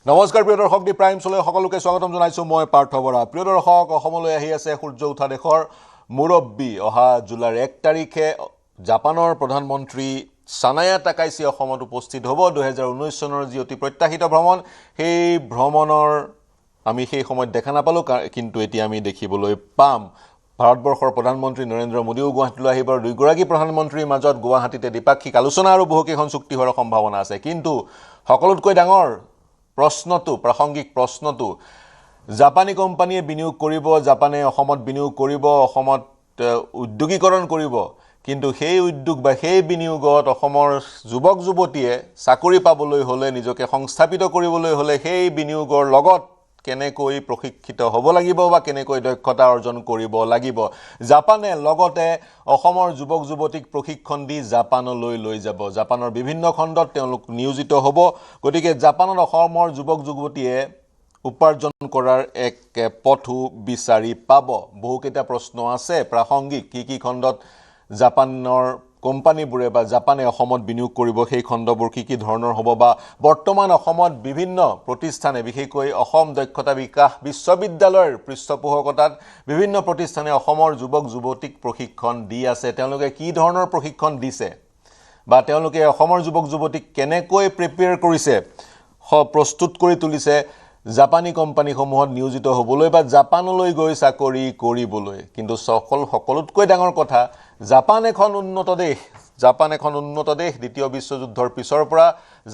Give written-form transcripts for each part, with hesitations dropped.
নমস্কাৰ প্ৰিয় দৰ্শক দি প্ৰাইম চলৈ সকলোকে স্বাগতম জনাইছো মই পাৰ্থ বৰা প্ৰিয় দৰ্শক অসমলৈ আহি আছে সূৰ্য উঠা দেশৰ মুৰব্বী অহা জুলাইৰ 1 তাৰিখে জাপানৰ প্ৰধানমন্ত্ৰী সানায়া তাকাইছি অসমত উপস্থিত হ'ব 2019 চনৰ যি অতি প্ৰত্যাশিত ভ্ৰমণ সেই ভ্ৰমণৰ আমি সেই সময়ত দেখা নাপালো কিন্তু এতিয়া আমি দেখিবলৈ পাম ভাৰতবৰ্ষৰ প্ৰধানমন্ত্ৰী নৰেন্দ্ৰ মোদীও গুৱাহাটীলৈ আহিব দুইগৰাকী প্ৰধানমন্ত্ৰীৰ মাজত গুৱাহাটীতে দ্বিপাক্ষিক আলোচনা আৰু বহুকেইখন চুক্তি হোৱাৰ সম্ভাৱনা আছে কিন্তু সকলোতকৈ ডাঙৰ প্ৰশ্নটো প্ৰাসংগিক প্ৰশ্নটো জাপানী কোম্পানীয়ে বিনিয়োগ কৰিব জাপানে অসমত বিনিয়োগ কৰিব অসমত উদ্যোগীকৰণ কৰিব কিন্তু সেই উদ্যোগ বা সেই বিনিয়োগত অসমৰ যুৱক যুৱতীয়ে চাকৰি পাবলৈ হলে নিজকে সংস্থাপিত কৰিবলৈ হলে সেই বিনিয়োগৰ লগত কেনেকৈ প্ৰশিক্ষিত হ'ব লাগিব বা কেনেকৈ দক্ষতা অৰ্জন কৰিব লাগিব জাপানে লগতে অসমৰ যুৱক যুৱতীক প্ৰশিক্ষণ দি জাপানলৈ লৈ যাব জাপানৰ বিভিন্ন খণ্ডত তেওঁলোক নিয়োজিত হ'ব গতিকে জাপানত অসমৰ যুৱক যুৱতীয়ে উপাৰ্জন কৰাৰ এক পথু বিচাৰি পাব বহুকেইটা প্ৰশ্ন আছে প্ৰাসংগিক কি খণ্ডত জাপানৰ কোম্পানীবোৰে বা জাপানে অসমত বিনিয়োগ কৰিব সেই খণ্ডবোৰ কি ধৰণৰ হ'ব বা বৰ্তমান অসমত বিভিন্ন প্ৰতিষ্ঠানে বিশেষকৈ অসম দক্ষতা বিকাশ বিশ্ববিদ্যালয়ৰ পৃষ্ঠপোষকতাত বিভিন্ন প্ৰতিষ্ঠানে অসমৰ যুৱক যুৱতীক প্ৰশিক্ষণ দি আছে তেওঁলোকে কি ধৰণৰ প্ৰশিক্ষণ দিছে বা তেওঁলোকে অসমৰ যুৱক যুৱতীক কেনেকৈ প্ৰিপেয়াৰ কৰিছে প্ৰস্তুত কৰি তুলিছে জাপানী কোম্পানীসমূহত নিয়োজিত হ'বলৈ বা জাপানলৈ গৈ চাকৰি কৰিবলৈ কিন্তু সকলোতকৈ ডাঙৰ কথা জাপান এখন উন্নত দেশ দ্বিতীয় বিশ্বযুদ্ধৰ পিছৰ পৰা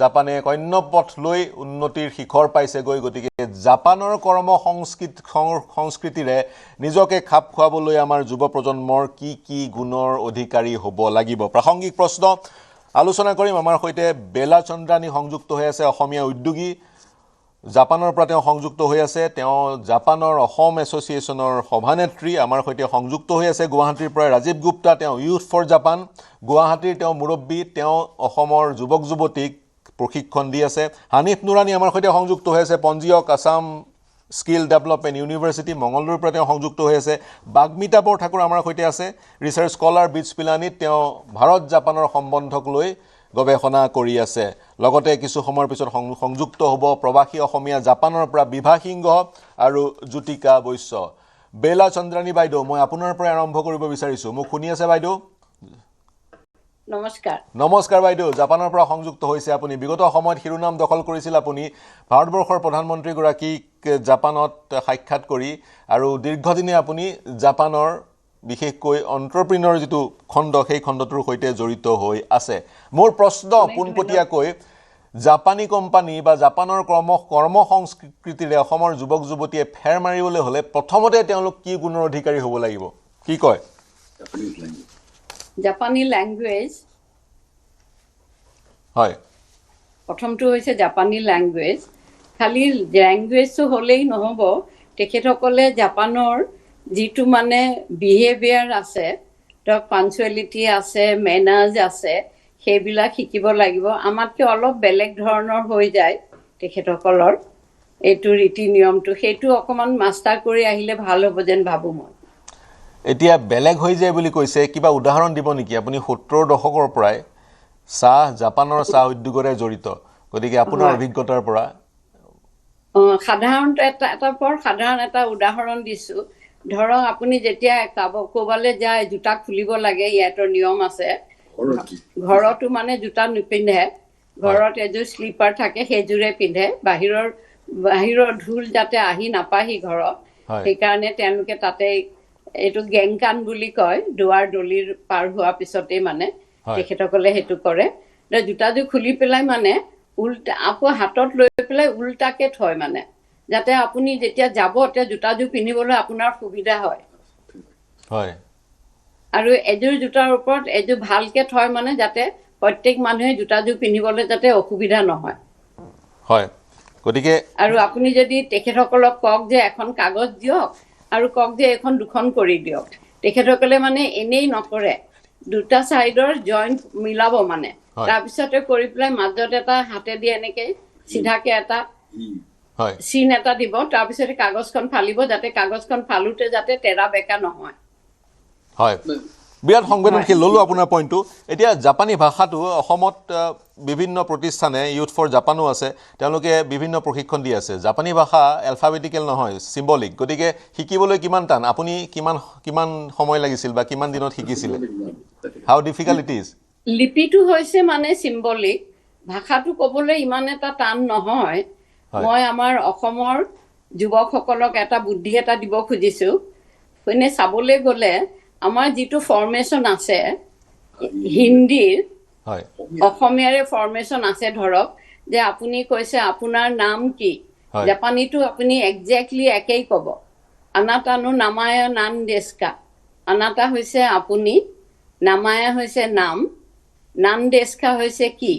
জাপানে এক অন্য পথ লৈ উন্নতিৰ শিখৰ পাইছেগৈ গতিকে জাপানৰ কৰ্ম সংস্কৃতিৰে নিজকে খাপ খুৱাবলৈ আমাৰ যুৱ প্ৰজন্মৰ কি গুণৰ অধিকাৰী হ'ব লাগিব প্ৰাসংগিক প্ৰশ্ন আলোচনা কৰিম আমাৰ সৈতে বেলা চন্দ্ৰানী সংযুক্ত হৈ আছে অসমীয়া উদ্যোগী জাপানৰ পৰা তেওঁ সংযুক্ত হৈ আছে তেওঁ জাপানৰ অসম এছ'চিয়েশ্যনৰ সভানেত্ৰী আমাৰ সৈতে সংযুক্ত হৈ আছে গুৱাহাটীৰ পৰা ৰাজীৱ গুপ্তা তেওঁ ইউথ ফৰ জাপান গুৱাহাটীৰ তেওঁ মুৰব্বী তেওঁ অসমৰ যুৱক যুৱতীক প্ৰশিক্ষণ দি আছে হানিফ নুৰানী আমাৰ সৈতে সংযুক্ত হৈ আছে পঞ্জীয়ক আসাম স্কিল ডেভেলপমেণ্ট ইউনিভাৰ্চিটি মংগলদৈৰ পৰা তেওঁ সংযুক্ত হৈ আছে বাগ্মিতা বৰঠাকুৰ আমাৰ সৈতে আছে ৰিচাৰ্চ স্কলাৰ বিটছ পিলানীত তেওঁ ভাৰত জাপানৰ সম্বন্ধক লৈ গৱেষণা কৰি আছে লগতে কিছু সময়ৰ পিছত সংযুক্ত হ'ব প্ৰবাসী অসমীয়া জাপানৰ পৰা বিভা সিংহ আৰু জ্যোতিকা বৈশ্য বেলা চন্দ্ৰানী বাইদেউ মই আপোনাৰ পৰা আৰম্ভ কৰিব বিচাৰিছো মোক শুনি আছে বাইদেউ নমস্কাৰ বাইদেউ জাপানৰ পৰা সংযুক্ত হৈছে আপুনি বিগত সময়ত শিৰোনাম দখল কৰিছিল আপুনি ভাৰতবৰ্ষৰ প্ৰধানমন্ত্ৰী গৰাকীক জাপানত সাক্ষাৎ কৰি আৰু দীৰ্ঘদিনে আপুনি জাপানৰ বিশেষকৈ এণ্টাৰপ্ৰিনৰ যিটো খণ্ড সেই খণ্ডটোৰ সৈতে জড়িত হৈ আছে মোৰ প্ৰশ্ন পোনপটীয়াকৈ জাপানী কোম্পানী বা জাপানৰ কৰ্ম সংস্কৃতিৰে অসমৰ যুৱক যুৱতীয়ে ফেৰ মাৰিবলৈ হলে প্ৰথমতে তেওঁলোক কি গুণৰ অধিকাৰী হ'ব লাগিব কি কয় জাপানী ল্যাঙ্গুৱেজ হয় প্ৰথমটো হৈছে জাপানী ল্যাঙ্গুৱেজ খালি ল্যাঙ্গুৱেজটো হ'লেই নহ'ব তেখেতসকলে জাপানৰ যিটো মানে বিহেভিয়াৰ আছে ধৰক পাঞ্চুৱেলিটি আছে মেনাৰ্ছ আছে সেইবিলাক শিকিব লাগিব আমাতকৈ অলপ বেলেগ ধৰণৰ হৈ যায় তেখেতসকলৰ এইটো ৰীতি নিয়মটো সেইটো অকণমান মাষ্টাৰ কৰি আহিলে ভাল হ'ব যেন ভাবোঁ মই এতিয়া বেলেগ হৈ যায় বুলি কৈছে কিবা উদাহৰণ দিব নেকি আপুনি 70 দশকৰ পৰাই জাপানৰ চাহ উদ্যোগৰে জড়িত গতিকে আপোনাৰ অভিজ্ঞতাৰ পৰা সাধাৰণতে এটা বৰ সাধাৰণ এটা উদাহৰণ দিছোঁ ধৰক আপুনি যেতিয়া ক'বালৈ যায় জোতা খুলিব লাগে ইয়াতৰ নিয়ম আছে ঘৰতো মানে জোতা নিপিন্ধে ঘৰত এযোৰ স্লিপাৰ থাকে সেইযোৰে পিন্ধে বাহিৰৰ ধূল যাতে আহি নাপাহি ঘৰত সেইকাৰণে তেওঁলোকে তাতে এইটো গেংকান বুলি কয় দুৱাৰ দলিৰ পাৰ হোৱাৰ পিছতেই মানে তেখেতসকলে সেইটো কৰে জোতাযোৰ খুলি পেলাই মানে উল্টা আকৌ হাতত লৈ পেলাই উল্টাকে থয় মানে যাতে আপুনি যেতিয়া যাব তেতিয়া জোতাযোৰ পিন্ধিবলৈ আপোনাৰ সুবিধা হয় আৰু এযোৰ জোতাৰ ওপৰত এযোৰ ভালকে থয় মানে যাতে প্ৰত্যেক মানুহে জোতাযোৰ পিন্ধিবলৈ যাতে অসুবিধা নহয় গতিকে আৰু আপুনি যদি তেখেতসকলক কওক যে এখন কাগজ দিয়ক আৰু কওক যে এখন দুখন কৰি দিয়ক তেখেতসকলে মানে এনেই নকৰে দুটা চাইডৰ জইণ্ট মিলাব মানে তাৰপিছতে কৰি পেলাই মাজত এটা হাতেদি এনেকে চিধাকে এটা চিন এটা দিব তাৰপিছতে কাগজখন ফালিব যাতে কাগজখন ফালোতে যাতে তেৰা বেকা নহয় বিৰাট সংবেদনশীল ললো আপোনাৰ পইণ্টটো এতিয়া জাপানী ভাষাটো অসমত বিভিন্ন প্ৰতিষ্ঠানে ইউথ ফৰ জাপানো আছে তেওঁলোকে বিভিন্ন প্ৰশিক্ষণ দি আছে জাপানী ভাষা এলফাবেটিকেল নহয় সিম্বলিক গতিকে শিকিবলৈ কিমান টান আপুনি কিমান সময় লাগিছিল বা কিমান দিনত শিকিছিল হাউ ডিফিকাল্ট ইট ইজ লিপিটো হৈছে মানে সিম্বলিক ভাষাটো ক'বলৈ ইমান এটা টান নহয় মই আমাৰ অসমৰ যুৱকসকলক এটা বুদ্ধি এটা দিব খুজিছো মানে চাবলৈ গ'লে আমাৰ যেটো ফৰ্মেশন আছে হিন্দীৰ হয় অসমীয়াৰে ফৰ্মেশন আছে ধৰক যে আপুনি কৈছে আপোনাৰ নাম কি জাপানীটো আপুনি এক্স্যাক্টলি একেই ক'ব আনাতানো নামায়া নান দেশকা আনাতা হৈছে আপুনি নামায়া হৈছে নাম নান দেশকা হৈছে কি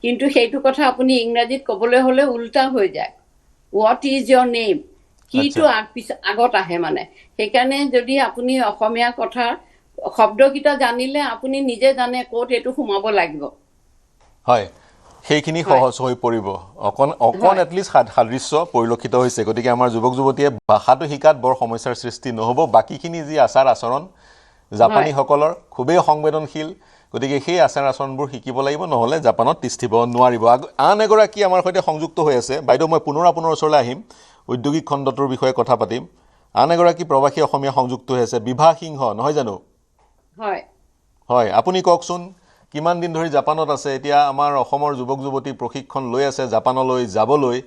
কিন্তু সেইটো কথা আপুনি ইংৰাজীত ক'বলৈ হলে উল্টা হৈ যায় হোৱাট ইজ ইয়োৰ নেম কিটো আগত আহে মানে সেইকাৰণে যদি আপুনি অসমীয়া কথা শব্দকিটা জানিলে আপুনি নিজে জানে ক'ত এটো সোমাব লাগিব হয় সেইখিনি সহজ হৈ পৰিব অকন এটলিষ্ট সাদৃশ্য পৰিলক্ষিত হৈছে গতিকে আমাৰ যুৱক যুৱতীয়ে ভাষাটো শিকাত বৰ সমস্যাৰ সৃষ্টি নহব বাকিখিনি যি আচাৰ আচৰণ জাপানী সকলৰ খুবেই সংবেদনশীল গতিকে সেই আচাৰ আচৰণবোৰ শিকিব লাগিব নহলে জাপানত তিষ্ঠিব নোৱাৰিব আন এগৰাকী আমাৰ সৈতে সংযুক্ত হৈ আছে বাইদেউ মই পুনৰ আপোনাৰ ওচৰলৈ আহিম ঔদ্যোগিক খণ্ডটোৰ বিষয়ে কথা পাতিম আন এগৰাকী প্ৰবাসী অসমীয়া সংযুক্ত হৈ আছে বিভা সিংহ নহয় জানো হয় হয় আপুনি কওকচোন কিমান দিন ধৰি জাপানত আছে এতিয়া আমাৰ অসমৰ যুৱক যুৱতী প্ৰশিক্ষণ লৈ আছে জাপানলৈ যাবলৈ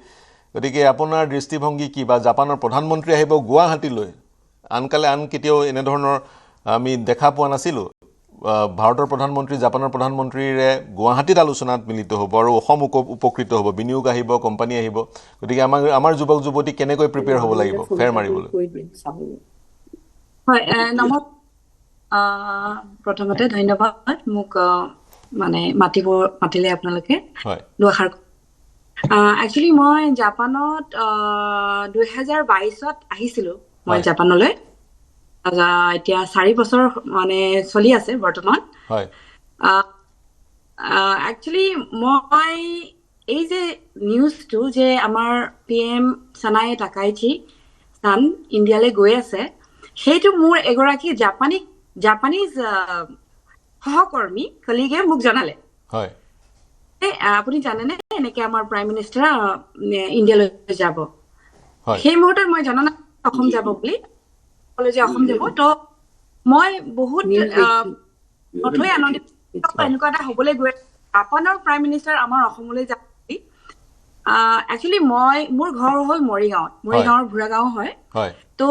গতিকে আপোনাৰ দৃষ্টিভংগী কি বা জাপানৰ প্ৰধানমন্ত্ৰী আহিব গুৱাহাটীলৈ আনকালে আন কেতিয়াও এনে ধৰণৰ আমি দেখা পোৱা নাছিলো ভাৰতৰ প্ৰধানমন্ত্ৰী জাপানৰ প্ৰধানমন্ত্ৰীৰে গুৱাহাটীত আলোচনাত মিলিত হ'ব আৰু অসম উপকৃত হ'ব বিনিয়োগ আহিব কোম্পানী আহিব গতিকে আমাৰ যুৱক যুৱতী কেনেকৈ প্ৰিপেয়াৰ হ'ব লাগিব ফেৰ মাৰিবলৈ হয় প্ৰথমতে ধন্যবাদ মোক মানে মাতিলে আপোনালোকে দুআষাৰ একচুয়ালি মই জাপানত 2022ত আহিছিলো মই জাপানলৈ এতিয়া 4 বছৰ মানে চলি আছে বৰ্তমান হয় একচুয়ালি মই এই যে নিউজটো যে আমাৰ পিএম সানায়ে তাকাইচি সান ইণ্ডিয়ালৈ গৈ আছে সেইটো মোৰ এগৰাকী জাপানীজ সহকৰ্মী কলিগে মোক জনালে হয় আপুনি জানেনে এনেকে আমাৰ প্ৰাইম মিনিষ্টাৰ ইণ্ডিয়ালৈ যাব সেই মুহূৰ্তত মই জনা নাই অসম যাব বুলি কলেজে অসম যাব তো মই বহুত নথৈ আনন্দিত এনেকুৱা এটা হ'বলৈ গৈ জাপানৰ প্ৰাইম মিনিষ্টাৰ আমাৰ অসমলৈ যাব একচুয়ালি মোৰ ঘৰ হ'ল মৰিগাঁৱৰ ভুৰাগাঁও হয় তো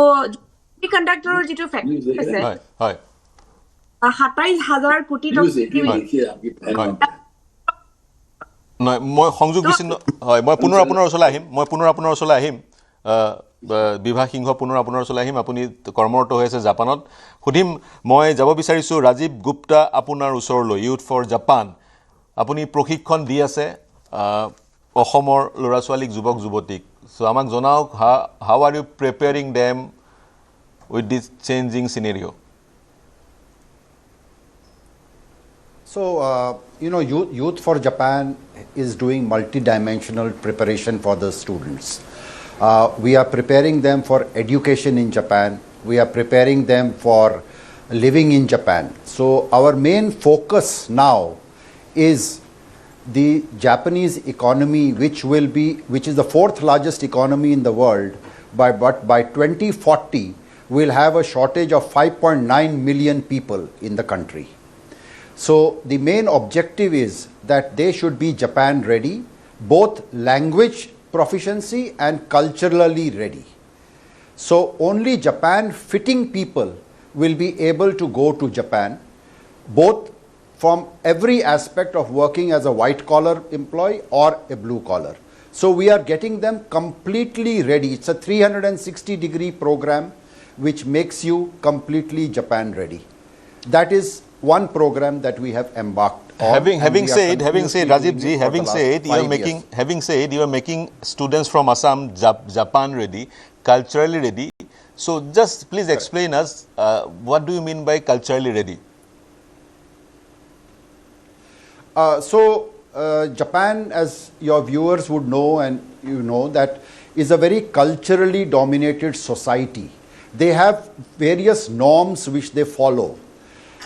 কণ্ডাক্টৰৰ যেটো ফেক্টৰী আছে হয় ২৭,০০০ কোটি টকা নহয় মই সংযোগ বিচ্ছিন্ন হয় মই পুনৰ আপোনাৰ ওচৰলৈ আহিম বিভা সিংহ পুনৰ আপোনাৰ ওচৰলৈ আহিম আপুনি কৰ্মৰত হৈ আছে জাপানত সুধিম মই যাব বিচাৰিছো ৰাজীৱ গুপ্তা আপোনাৰ ওচৰলৈ ইউথ ফৰ জাপান আপুনি প্ৰশিক্ষণ দি আছে অসমৰ ল'ৰা ছোৱালীক যুৱক যুৱতীক সো আমাক জনাওক how are you preparing them with this changing scenario? So, Youth for Japan is doing multidimensional preparation for the students. We are preparing them for education in Japan. We are preparing them for living in Japan. So, our main focus now is the Japanese economy, which is the 4th largest economy in the world, but by 2040, we'll have a shortage of 5.9 million people in the country. So the main objective is that they should be Japan ready, both language proficiency and culturally ready. So only Japan fitting people will be able to go to Japan, both from every aspect of working as a white collar employee or a blue collar. So we are getting them completely ready. It's a 360-degree program which makes you completely Japan ready. That is one program that we have embarked on. Having said, Rajiv ji, having said you are making students from Assam Japan ready, culturally ready. So just please explain us what do you mean by culturally ready? Japan, as your viewers would know and you know, that is a very culturally dominated society. They have various norms which they follow.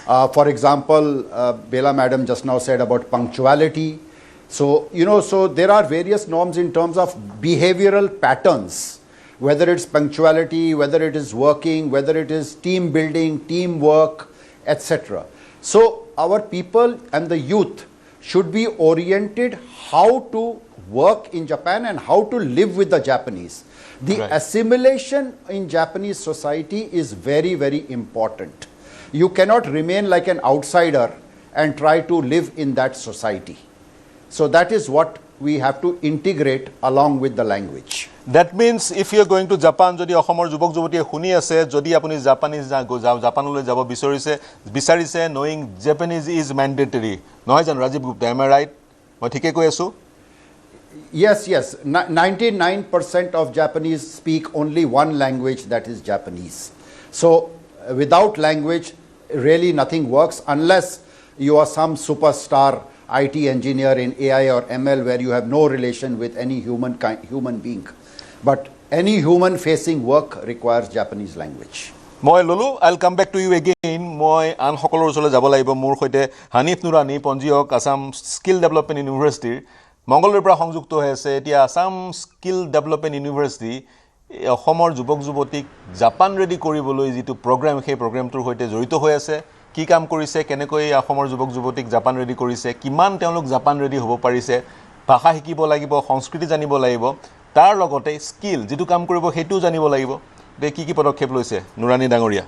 For example, Bela madam just now said about punctuality. So, so there are various norms in terms of behavioral patterns, whether it's punctuality, whether it is working, whether it is team building, teamwork, etc. So, our people and the youth should be oriented how to work in Japan and how to live with the Japanese. The assimilation in Japanese society is very, very important. You cannot remain like an outsider and try to live in that society. So that is what we have to integrate along with the language. That means if you are going to Japan, jodi Assamor jubok jubotiye khuni ase, jodi apuni Japanese Japanole jabo bisarise, knowing Japanese is mandatory. Nohoy jan Rajiv Gupta, am I right? Moi thike koi asu? Yes, yes. 99% of Japanese speak only one language, that is Japanese. So without language, really nothing works unless you are some superstar IT engineer in AI or ML where you have no relation with any human being. But any human facing work requires Japanese language. Moi Lulu, I'll come back to you again. Moi an hokolor usole jabo laibo mur hoite Hanif Nurani Ponjiok Assam Skill Development University Mongolor pra সংযুক্ত হয়েছে এতিয়া Assam Skill Development University অসমৰ যুৱক যুৱতীক Japan ready কৰিবলৈ যেটো programme সেই প্ৰগ্ৰামটোৰ হৈতে জড়িত হৈ আছে কি কাম কৰিছে কেনেকৈ অসমৰ যুৱক যুৱতীক জাপান ৰেডি কৰিছে কিমান তেওঁলোক জাপান ৰেডি হ'ব পাৰিছে ভাষা শিকিব লাগিব সংস্কৃতি জানিব লাগিব তাৰ লগতে স্কিল যেটো কাম কৰিব হেতু জানিব লাগিব বে কি পদক্ষেপ লৈছে নুৰানী ডাঙৰীয়া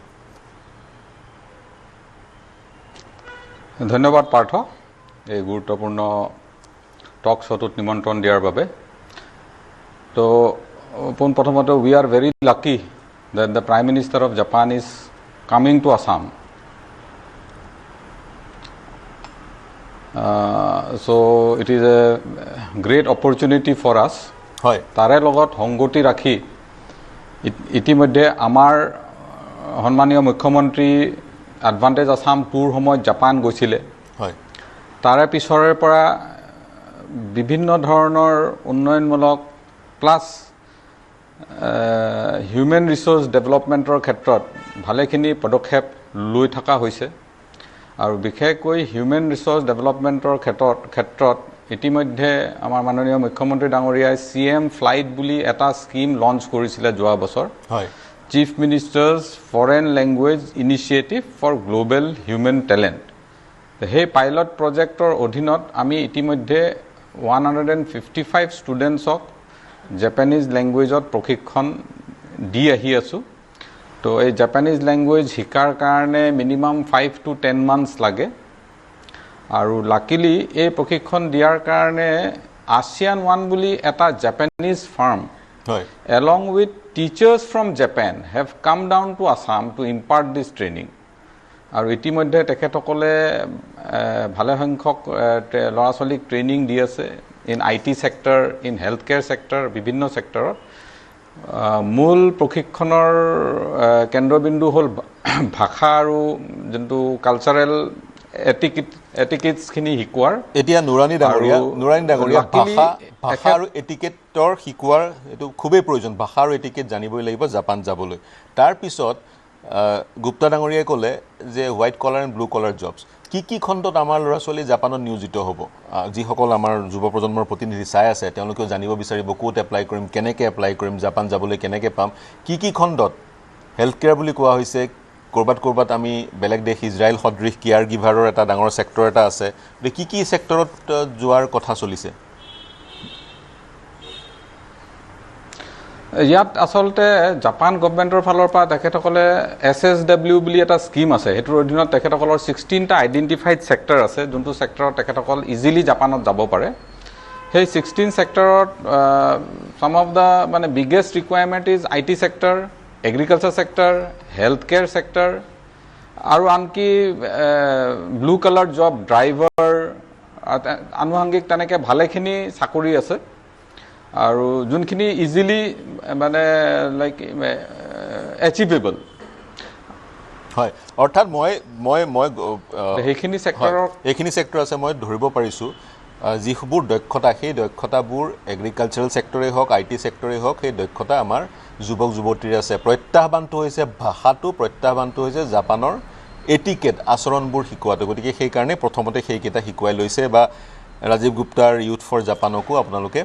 ধন্যবাদ পাৰ্থ এই গুৰুত্বপূৰ্ণ টক শোটোত নিমন্ত্ৰণ দিয়াৰ বাবে তো পোনপ্ৰথমতে we are very lucky that the Prime Minister of Japan is coming to Assam. So it is a great opportunity for us. হয় তাৰে লগত সংগতি ৰাখি ইতিমধ্যে আমাৰ সন্মানীয় মুখ্যমন্ত্ৰী এডভান্টেজ আসাম টুৰ সময়ত জাপান গৈছিলে হয় তাৰে পিছৰে পৰা বিভিন্ন ধৰণৰ উন্নয়নমূলক প্লাস হিউম্যান ৰিসোৰ্স ডেভেলপমেন্টৰ ক্ষেত্ৰত ভালেখিনি পদক্ষেপ লৈ থকা হৈছে আৰু বিশেষকৈ হিউম্যান ৰিসোৰ্স ডেভেলপমেন্টৰ ক্ষেত্ৰত ইতিমধ্যে আমাৰ মাননীয় মুখ্যমন্ত্ৰী ডাঙৰীয়াই CM ফ্লাইট বুলি এটা স্কিম লঞ্চ কৰিছিল যোৱা বছৰ হয় chief minister's foreign language initiative for global human talent সেই পাইলট প্ৰজেক্টৰ অধীনত আমি ইতিমধ্যে 155 ষ্টুডেন্টছক জাপানিজ ল্যাঙ্গুৱেজত প্ৰশিক্ষণ দি আহি আছো তো এই জাপানিজ ল্যাঙ্গুৱেজ শিকাৰ কাৰণে মিনিমাম 5 to 10 months লাগে আৰু লাকিলি এই প্ৰশিক্ষণ দিয়াৰ কাৰণে ASEAN 1 বুলি এটা জাপানিজ ফাৰ্ম হয় along with teachers from Japan have come down to Assam to impart this training আৰু ইতিমধ্যে তেখেতসকলে ভালে সংখ্যক ল'ৰা ছোৱালীক ট্ৰেইনিং দি আছে in IT sector, in healthcare sector, বিভিন্ন সেক্টৰত মূল প্ৰশিক্ষণৰ কেন্দ্ৰবিন্দু হ'ল ভাষা আৰু যোনটো কালচাৰেল এটিকেটছ খিনি শিকোৱাৰ এতিয়া নুৰানী ডাঙৰীয়া ভাষা আৰু এটিকেটৰ শিকোৱাৰ এটো খুবেই প্ৰয়োজন ভাষা আৰু এটিকেট জানিবই লাগিব জাপান যাবলৈ তাৰ পিছত গুপ্তা ডাঙৰীয়াই ক'লে যে white collar and blue collar jobs কি খণ্ডত আমাৰ ল'ৰা ছোৱালী জাপানত নিয়োজিত হ'ব যিসকল আমাৰ যুৱ প্ৰজন্মৰ প্ৰতিনিধি চাই আছে তেওঁলোকেও জানিব বিচাৰিব ক'ত এপ্লাই কৰিম কেনেকৈ এপ্লাই কৰিম জাপান যাবলৈ কেনেকৈ পাম কি খণ্ডত হেল্থ কেয়াৰ বুলি কোৱা হৈছে কৰবাত আমি বেলেগ দেশ ইজৰাইল সদৃশ কেয়াৰ গিভাৰৰ এটা ডাঙৰ সেক্টৰ এটা আছে কি সেক্টৰত যোৱাৰ কথা চলিছে ইয়াত আসলতে জাপান গভৰ্ণমেণ্টৰ ফালৰ পৰা তেখেতসকলে SSW বুলি এটা স্কিম আছে হেতুৰ অধীনত তেখেতসকলৰ 16টা আইডেন্টিফাইড সেক্টৰ আছে যোনটো সেক্টৰত তেখেতসকল ইজিলি জাপানত যাব পাৰে সেই 16 সেক্টৰত some of the মানে biggest requirement is IT sector agriculture sector health care sector আৰু আনকি ব্লু কালাৰ জব ড্ৰাইভাৰ আনুষংগিক তেনেকৈ ভালেখিনি চাকৰি আছে আৰু যোনখিনি ইজিলি মানে লাইক এচিভেবল হয় অৰ্থাৎ মই সেইখিনি সেক্টৰ আছে মই ধৰিব পাৰিছো যিবোৰ দক্ষতা সেই দক্ষতাবোৰ এগ্ৰিকালচাৰেল সেক্টৰে হওক IT সেক্টৰে হওক সেই দক্ষতা আমাৰ যুৱক যুৱতীৰ আছে প্ৰত্যাহ্বানটো হৈছে ভাষাটো প্ৰত্যাহ্বানটো হৈছে জাপানৰ এটিকেট আচৰণবোৰ শিকোৱাটো গতিকে সেই কাৰণে প্ৰথমতে সেইকেইটা শিকুৱাই লৈছে বা ৰাজীৱ গুপ্তাৰ ইউথ ফৰ জাপানকো আপোনালোকে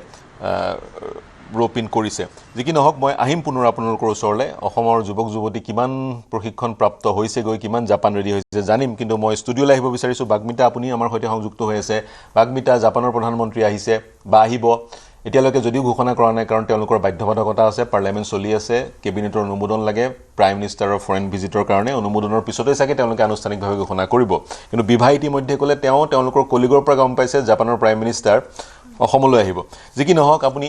ৰোপিন কৰিছে যি কি নহওক মই আহিম পুনৰ আপোনালোকৰ ওচৰলৈ অসমৰ যুৱক যুৱতী কিমান প্ৰশিক্ষণ প্ৰাপ্ত হৈছে গৈ কিমান জাপান ৰেডি হৈছে জানিম কিন্তু মই ষ্টুডিঅ'লৈ আহিব বিচাৰিছোঁ বাগমিতা আপুনি আমাৰ সৈতে সংযুক্ত হৈ আছে বাগমিতা জাপানৰ প্ৰধানমন্ত্ৰী আহিছে বা আহিব এতিয়ালৈকে যদিও ঘোষণা কৰা নাই কাৰণ তেওঁলোকৰ বাধ্যবাধকতা আছে পাৰ্লিয়ামেণ্ট চলি আছে কেবিনেটৰ অনুমোদন লাগে প্ৰাইম মিনিষ্টাৰৰ ফৰেন ভিজিটৰ কাৰণে অনুমোদনৰ পিছতে চাগে তেওঁলোকে আনুষ্ঠানিকভাৱে ঘোষণা কৰিব কিন্তু বিভা ইতিমধ্যে ক'লে তেওঁলোকৰ কলিগৰ পৰা গম পাইছে জাপানৰ প্ৰাইম মিনিষ্টাৰ অসমলৈ আহিব যি কি নহওক আপুনি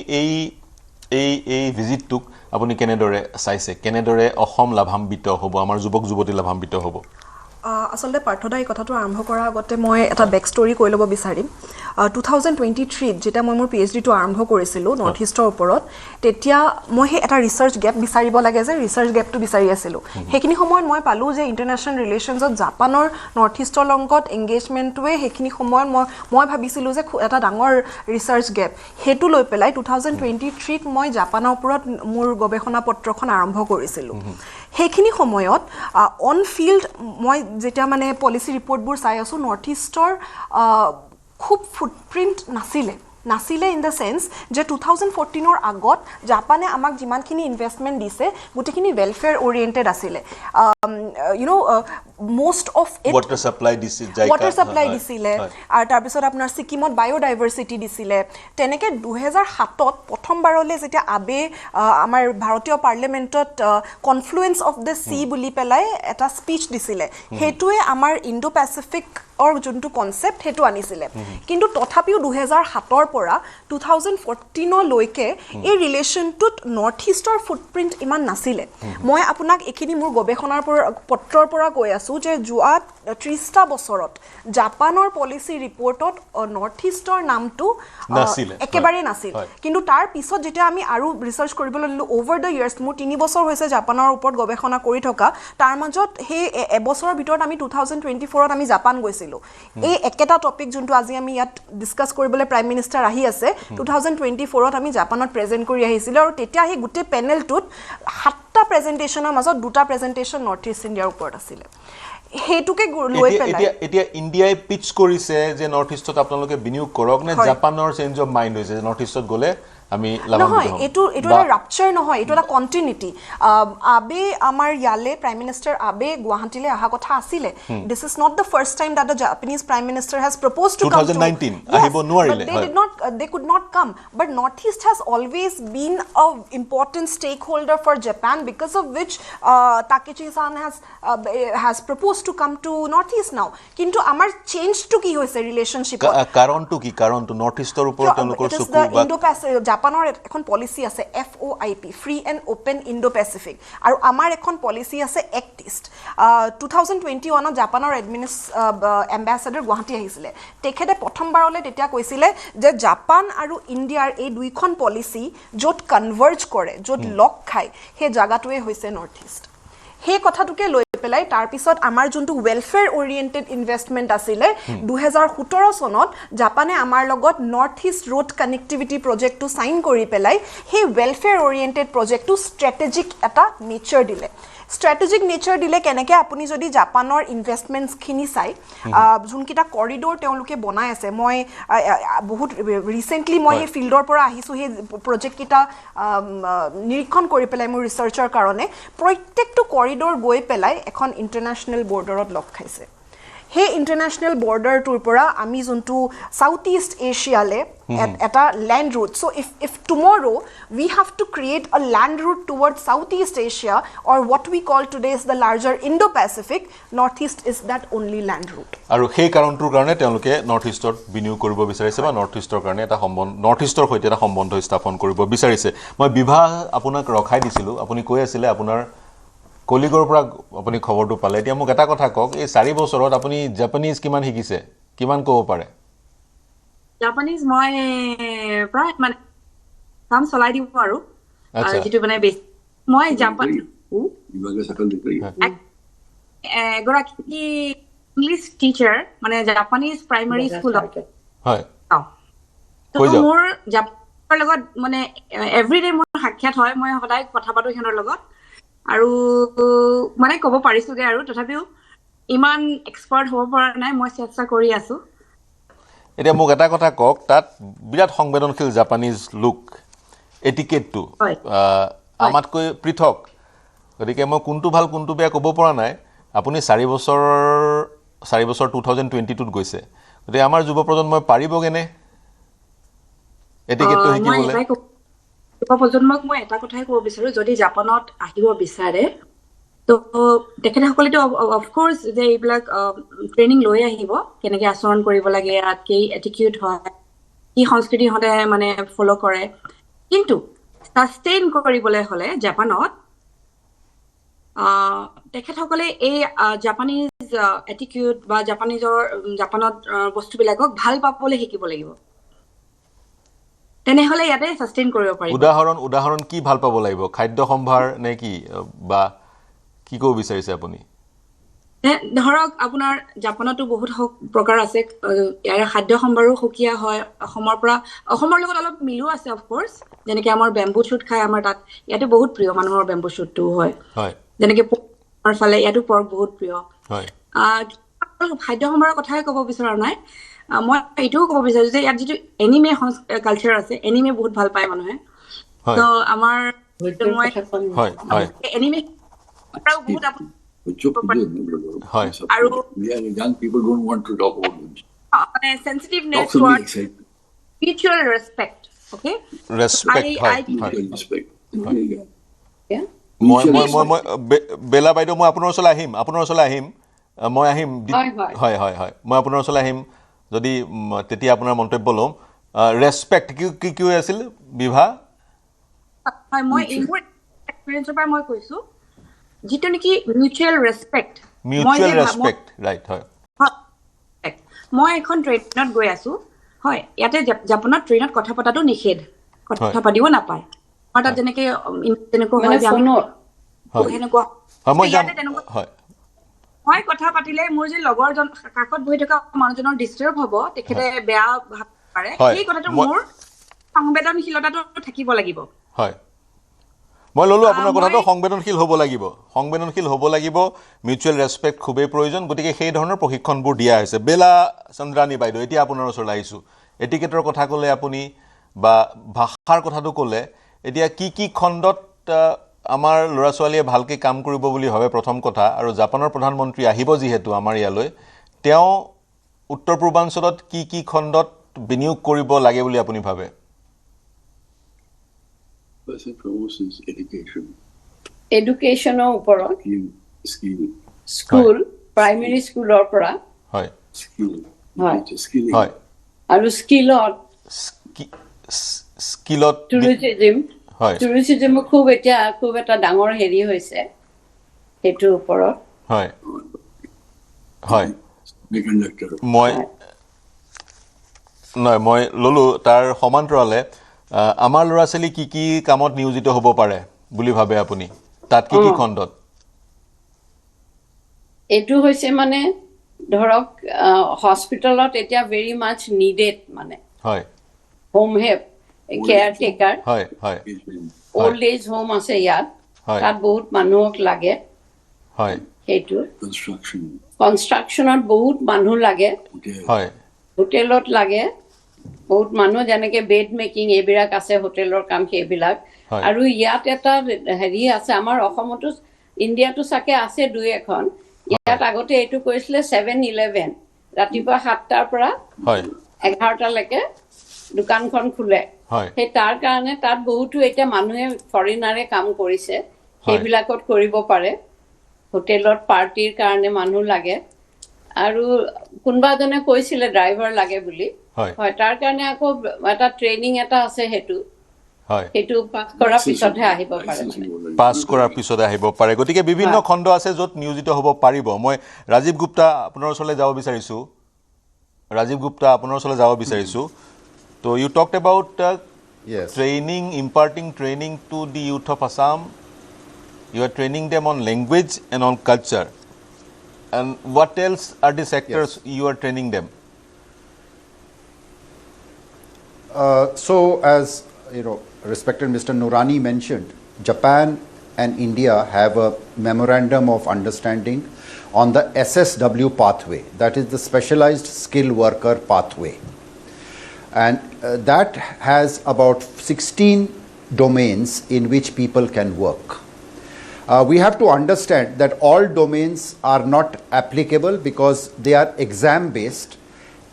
এই ভিজিটটোক আপুনি কেনেদৰে চাইছে কেনেদৰে অসম লাভান্বিত হ'ব আমাৰ যুৱক যুৱতী লাভান্বিত হ'ব আসলে পাৰ্থদা এই কথাটো আৰম্ভ কৰাৰ আগতে মই এটা বেক ষ্টৰী কৈ ল'ব বিচাৰিম 2023 যেতিয়া মই মোৰ PhD-টো আৰম্ভ কৰিছিলোঁ নৰ্থ ইষ্টৰ ওপৰত তেতিয়া মই সেই এটা ৰিচাৰ্চ গেপ বিচাৰিব লাগে যে ৰিচাৰ্চ গেপটো বিচাৰি আছিলোঁ সেইখিনি সময়ত মই পালোঁ যে ইণ্টাৰনেশ্যনেল ৰিলেশ্যনছত জাপানৰ নৰ্থ ইষ্টৰ লগত এংগেজমেণ্টটোৱে সেইখিনি সময়ত মই ভাবিছিলোঁ যে এটা ডাঙৰ ৰিচাৰ্চ গেপ সেইটো লৈ পেলাই 2023 মই জাপানৰ ওপৰত মোৰ গৱেষণা পত্ৰখন আৰম্ভ কৰিছিলোঁ সেইখিনি সময়ত অন ফিল্ড মই যেতিয়া মানে পলিচি ৰিপৰ্টবোৰ চাই আছোঁ নৰ্থ ইষ্টৰ খুব ফুটপ্ৰিণ্ট নাছিলে ইন দ্য চেন্স যে 2014 আগত জাপানে আমাক যিমানখিনি ইনভেষ্টমেণ্ট দিছে গোটেইখিনি ৱেলফেয়াৰ অৰিয়েণ্টেড আছিলে most of it water supply দিছিলে আৰু তাৰপিছত আপোনাৰ সিকিমত বায়োডাইভাৰ্চিটি দিছিলে তেনেকে 2007ত প্ৰথমবাৰলৈ যেতিয়া আবে আমাৰ ভাৰতীয় পাৰ্লিয়ামেণ্টত কনফ্লুৱেন্স অফ দ্য সি বুলি পেলাই এটা স্পীচ দিছিলে হেতুৱে আমাৰ ইণ্ডো পেচিফিক অৰ যোনটো কনসেপ্ট হেতু আনিছিলে কিন্তু তথাপিও 2007ৰ পৰা 2014 লৈকে এই ৰিলেশ্যনটোত নৰ্থ ইষ্টৰ ফুটপ্ৰিণ্ট ইমান নাছিলে মই আপোনাক এখিনি মোৰ গৱেষণাৰ পত্ৰৰ পৰা কৈ আছো যে যোৱা 30টা বছৰত জাপানৰ পলিচি ৰিপৰ্টত নৰ্থ ইষ্টৰ নামটো একেবাৰে নাছিল কিন্তু তাৰ পিছত যেতিয়া আমি আৰু ৰিচাৰ্চ কৰিবলৈ ললো ওভাৰ দ্য ইয়াৰ্ছ মোৰ 3 বছৰ হৈছে জাপানৰ ওপৰত গৱেষণা কৰি থকা তাৰ মাজত সেই এবছৰৰ ভিতৰত আমি 2024ত আমি জাপান গৈছিলোঁ এই একেটা টপিক যোনটো আজি আমি ইয়াত ডিসকাস কৰিবলৈ প্ৰাইম মিনিষ্টাৰ আহি আছে 2024ত আমি জাপানত প্ৰেজেন্ট কৰি আহিছিলোঁ আৰু তেতিয়া সেই গোটেই পেনেলটোত 7টা প্ৰেজেন্টেচনৰ মাজত 2টা প্ৰেজেন্টেচন নৰ্থ ইষ্ট ইণ্ডিয়াৰ ওপৰত আছিলে হেতুকে লৈ পেলাই এতিয়া ইণ্ডিয়াই পিচ কৰিছে যে নৰ্থ ইষ্টত আপোনালোকে বিনিয়োগ কৰক নে জাপানৰ চেঞ্জ অফ মাইণ্ড হৈছে নৰ্থ ইষ্টত গ'লে আমি লাভান্বিত হ'ম এটো এটা ৰাপচাৰ নহয় এটো এটা কন্টিনিউটি আবে আমাৰ ইয়ালে প্ৰাইম মিনিষ্টাৰ আবে গুৱাহাটীলৈ অহা কথা আছিলে this is not the first time that the Japanese prime minister has proposed to come 2019 আহিব নোৱাৰিলে they could not come but northeast has always been a important stakeholder for Japan because of which Takechi-san has proposed to come to northeast now কিন্তু আমাৰ change to কি হৈছে ৰিলেশনশিপ কাৰণটো কি কাৰণটো north ইষ্টৰ ওপৰত তেওঁলোকৰ চকু বা জাপানৰ এখন পলিচি আছে FOIP free and open Indo Pacific আৰু আমাৰ এখন পলিচি আছে এক্ট ইষ্ট 2021ত জাপানৰ এম্বাসেডৰ গুৱাহাটী আহিছিলে তেখেতে প্ৰথমবাৰলৈ তেতিয়া কৈছিলে যে জাপান আৰু ইণ্ডিয়াৰ এই দুইখন পলিচি য'ত কনভাৰ্জ কৰে য'ত লক খায় সেই জাগাটোৱে হৈছে নৰ্থ ইষ্ট সেই কথাটোকে লৈ পেলাই তাৰ পিছত আমাৰ যোনটো ৱেলফেয়াৰ অৰিয়েণ্টেড ইনভেষ্টমেণ্ট আছিলে 2017 চনত জাপানে আমাৰ লগত নৰ্থ ইষ্ট ৰোড কানেক্টিভিটি প্ৰজেক্টটো সাইন কৰি পেলাই সেই ৱেলফেয়াৰ অৰিয়েণ্টেড প্ৰজেক্টটো ষ্ট্ৰেটেজিক এটা নেচাৰ দিলে strategic nature দিলে কেনেকে আপুনি যদি জাপানৰ ইনভেষ্টমেন্টস খিনি চাই যোনকিটা কৰিডৰ তেওঁলোকে বনাই আছে মই বহুত ৰিসেন্টলি মই এই ফিল্ডৰ পৰা আহিছো এই প্ৰজেক্ট কিটা নিৰীক্ষণ কৰি পেলাই মোৰ ৰিসাৰ্চৰ কাৰণে প্ৰত্যেকটো কৰিডৰ গৈ পেলাই এখন ইন্টাৰনেশ্যনেল বৰ্ডাৰত লগ খাইছে সেই ইন্টাৰনেশ্যনেল বৰ্ডাৰটোৰ পৰা আমি যোনটো সাউথ ইষ্ট এছিয়ালে এটা land route so if tomorrow we have to create a land route towards Southeast Asia or what we call today is the larger Indo-Pacific Northeast is that only land route আৰু সেই কাৰণটোৰ কাৰণে তেওঁলোকে north ইষ্টত বিনিয়োগ কৰিব বিচাৰিছে বা north ইষ্টৰ কাৰণে এটা সম্বন্ধ নৰ্থ ইষ্টৰ সৈতে এটা সম্বন্ধ স্থাপন কৰিব বিচাৰিছে মই বিভা আপোনাক ৰখাই দিছিলোঁ আপুনি কৈ আছিলে আপোনাৰ কলিগৰ পৰা আপুনি খবৰটো পালে এতিয়া মোক এটা কথা কওক এই 4 বছৰত আপুনি জাপানীজ কিমান শিকিছে কিমান ক'ব পাৰে জাপানীজ মই প্ৰায় মানে কাম চলাই দিব আৰু যেটো মানে বেছ মই জাপান এগৰাকী ইংলিছ টিচাৰ মানে জাপানীজ প্ৰাইমাৰী স্কুলত হয় তো মোৰ জাপানৰ লগত মানে এভৰিডে মোৰ সাক্ষাৎ হয় মই সদায় কথা পাতো সিহঁতৰ লগত আৰু মানে ক'ব পাৰিছোগে আৰু তথাপিও ইমান এক্সপাৰ্ট হ'ব পৰা নাই মই চেষ্টা কৰি আছো এতিয়া মোক এটা কথা কওক তাত বিৰাট সংবেদনশীল জাপানিজ লুক এটিকেটটো আমাতকৈ পৃথক গতিকে মই কোনটো ভাল কোনটো বেয়া ক'ব পৰা নাই আপুনি 4 বছৰ 2022ত গৈছে গতিকে আমাৰ যুৱ প্ৰজন্মই পাৰিবগেনে এটিকেটটো শিকিবলৈ যুৱ প্ৰজন্মক মই এটা কথাই ক'ব বিচাৰো যদি জাপানত আহিব বিচাৰে তো তেখেতসকলেতো অফক'ৰ্ছ যে এইবিলাক ট্ৰেইনিং লৈ আহিব কেনেকৈ আচৰণ কৰিব লাগে ইয়াত কি এটিটিউড হয় কি সংস্কৃতি সিহঁতে মানে ফ'ল' কৰে কিন্তু ছাষ্টেইন কৰিবলৈ হ'লে জাপানত তেখেতসকলে এই জাপানিজ এটিটিউড বা জাপানত বস্তুবিলাকক ভাল পাবলৈ শিকিব লাগিব তেনেহ'লে ইয়াতে ছাষ্টেইন কৰিব পাৰিব উদাহৰণ কি ভাল পাব লাগিব খাদ্য সম্ভাৰ নে কি বা কি ক'ব বিচাৰিছে আপুনি ধৰক আপোনাৰ জাপানতো বহুত প্ৰকাৰ আছে ইয়াৰ খাদ্য সম্ভাৰো সুকীয়া হয় অসমৰ লগত অলপ মিলো আছে অফক'ৰ্ছ যেনেকৈ আমাৰ বেম্বু শ্বুট খাই আমাৰ তাত ইয়াতে বহুত প্ৰিয় মানুহৰ বেম্বু শ্বুটটো হয় যেনেকৈ আমাৰ ফালে ইয়াতো পৰ্ক বহুত প্ৰিয় খাদ্য সম্ভাৰৰ কথাই ক'ব বিচৰা নাই মই এইটোও ক'ব বিচাৰিছোঁ যে ইয়াত যিটো এনিমে কালচাৰ আছে এনিমে বহুত ভাল পায় মানুহে তো আমাৰ এনিমে বহুত আৰু young people don't want to talk about it. Sensitiveness towards mutual respect. Okay? Respect. Respect. মই বেলা বাইদেউ মই আপোনাৰ ওচৰলৈ আহিম মই আহিম হয় মই আপোনাৰ ওচৰলৈ আহিম যদি তেতিয়া আপোনাৰ মন্তব্য ল'ম ৰেছপেক্ট কি আছিল বিভা হয় মই এইবোৰ এক্সপেৰিয়েন্সৰ পৰা মই কৈছোঁ যিটো নেকি মিউচুৱেল ৰেছপেক্ট ৰাইট হয় মই এখন ট্ৰেইনত গৈ আছো হয় ইয়াতে জাপানত ট্ৰেইনত কথা পতাটো নিষেধ কথা পাতিব নাপায় আমাৰ তাত যেনেকৈ মই কথা পাতিলে মোৰ যে লগৰজন কাষত বহি থকা মানুহজনৰ ডিষ্টাৰ্ব হ'ব তেখেতে বেয়া ভাব পাৰে সেই কথাটো মোৰ সংবেদনশীলতাটো থাকিব লাগিব হয় মই ল'লো আপোনাৰ কথাটো সংবেদনশীল হ'ব লাগিব মিউচুৱেল ৰেছপেক্ট খুবেই প্ৰয়োজন গতিকে সেই ধৰণৰ প্ৰশিক্ষণবোৰ দিয়া হৈছে বেলা চন্দ্ৰানী বাইদেউ এতিয়া আপোনাৰ ওচৰলৈ আহিছোঁ এটিকেটৰ কথা ক'লে আপুনি বা ভাষাৰ কথাটো ক'লে এতিয়া কি খণ্ডত আমাৰ ল'ৰা ছোৱালীয়ে ভালকৈ কাম কৰিব বুলি ভাবে প্ৰথম কথা আৰু জাপানৰ প্ৰধানমন্ত্ৰী আহিব যিহেতু আমাৰ ইয়ালৈ তেওঁ উত্তৰ পূৰ্বাঞ্চলত কি খণ্ডত বিনিয়োগ কৰিব লাগে বুলি আপুনি ভাবে এডুকেশ্যনৰ ওপৰত স্কুল প্ৰাইমেৰী স্কুলৰ পৰা হয় আৰু স্কিলত টুৰিজিম খুব এটা ডাঙৰ হেৰি হৈছে সেইটোৰ ওপৰত মই ল'লো তাৰ সমান্তৰালে আমাৰ ল'ৰা ছোৱালী কি কামত নিয়োজিত হ'ব পাৰে বুলি ভাবে আপুনি তাত কি খণ্ডত এইটো হৈছে মানে ধৰক হস্পিটেলত এতিয়া ভেৰি মাছ নিডেড মানে হয় home help care taker old as home আছে ইয়াত তাত বহুত মানুহক লাগে সেইটো কনষ্ট্ৰাকশ্যনত বহুত মানুহ লাগে হোটেলত লাগে বহুত মানুহ যেনেকৈ বেড মেকিং এইবিলাক আছে হোটেলৰ কাম সেইবিলাক আৰু ইয়াত এটা হেৰি আছে আমাৰ অসমতো ইণ্ডিয়াতো চাগে আছে 2-1 ইয়াত আগতে এইটো কৈছিলে 7-11 ৰাতিপুৱা 7টাৰ পৰা 11টালৈকে দোকানখন খোলে সেই তাৰ কাৰণে তাত বহুতো এতিয়া মানুহে ফৰেনাৰে কাম কৰিছে সেইবিলাকত কৰিব পাৰে হোটেলত পাৰ্টিৰ কাৰণে মানুহ লাগে আৰু কোনোবা এজনে কৈছিলে ড্ৰাইভাৰ লাগে বুলি হয় তাৰ কাৰণে আকৌ এটা ট্ৰেইনিং এটা আছে সেইটো পাছ কৰাৰ পিছতহে আহিব পাৰে গতিকে বিভিন্ন খণ্ড আছে য'ত নিয়োজিত হ'ব পাৰিব মই ৰাজীৱ গুপ্তা আপোনাৰ ওচৰলৈ যাব বিচাৰিছোঁ তো you talked about imparting training to the youth of Assam. You are training them on language and on culture. And what else are the sectors you are training them? So as respected Mr. Noorani mentioned, Japan and India have a memorandum of understanding on the SSW pathway, that is the Specialized Skill Worker Pathway. And that has about 16 domains in which people can work. We have to understand that all domains are not applicable because they are exam based,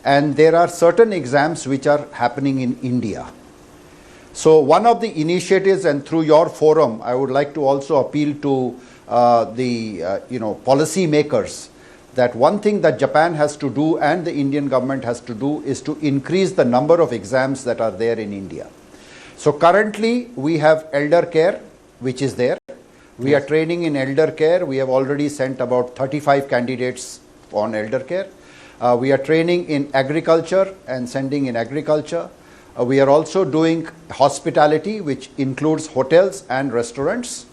and there are certain exams which are happening in India. So one of the initiatives, and through your forum, I would like to also appeal to the policy makers, that one thing that Japan has to do and the Indian government has to do is to increase the number of exams that are there in India. So currently we have elder care, which is there. We are training in elder care. We have already sent about 35 candidates on elder care. We are training in agriculture and sending in agriculture. We are also doing hospitality, which includes hotels and restaurants.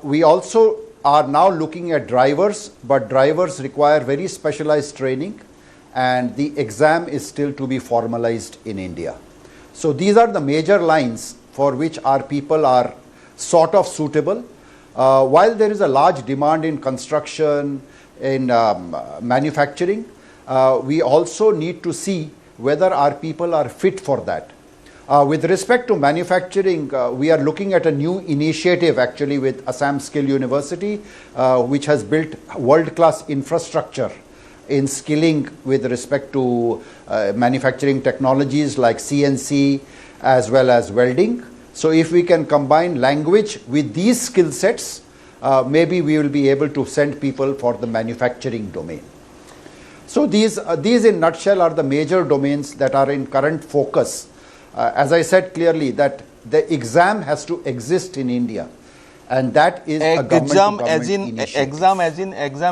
We also are now looking at drivers, but drivers require very specialized training, and the exam is still to be formalized in India. So these are the major lines for which our people are sort of suitable. While there is a large demand in construction, in manufacturing, we also need to see whether our people are fit for that. With respect to manufacturing, we are looking at a new initiative actually with Assam Skill University, which has built world-class infrastructure in skilling with respect to manufacturing technologies like CNC as well as welding. So if we can combine language with these skill sets, maybe we will be able to send people for the manufacturing domain. So these in nutshell are the major domains that are in current focus. As I said clearly, that the exam has to exist in India, and that is a government-to-government initiative. Exam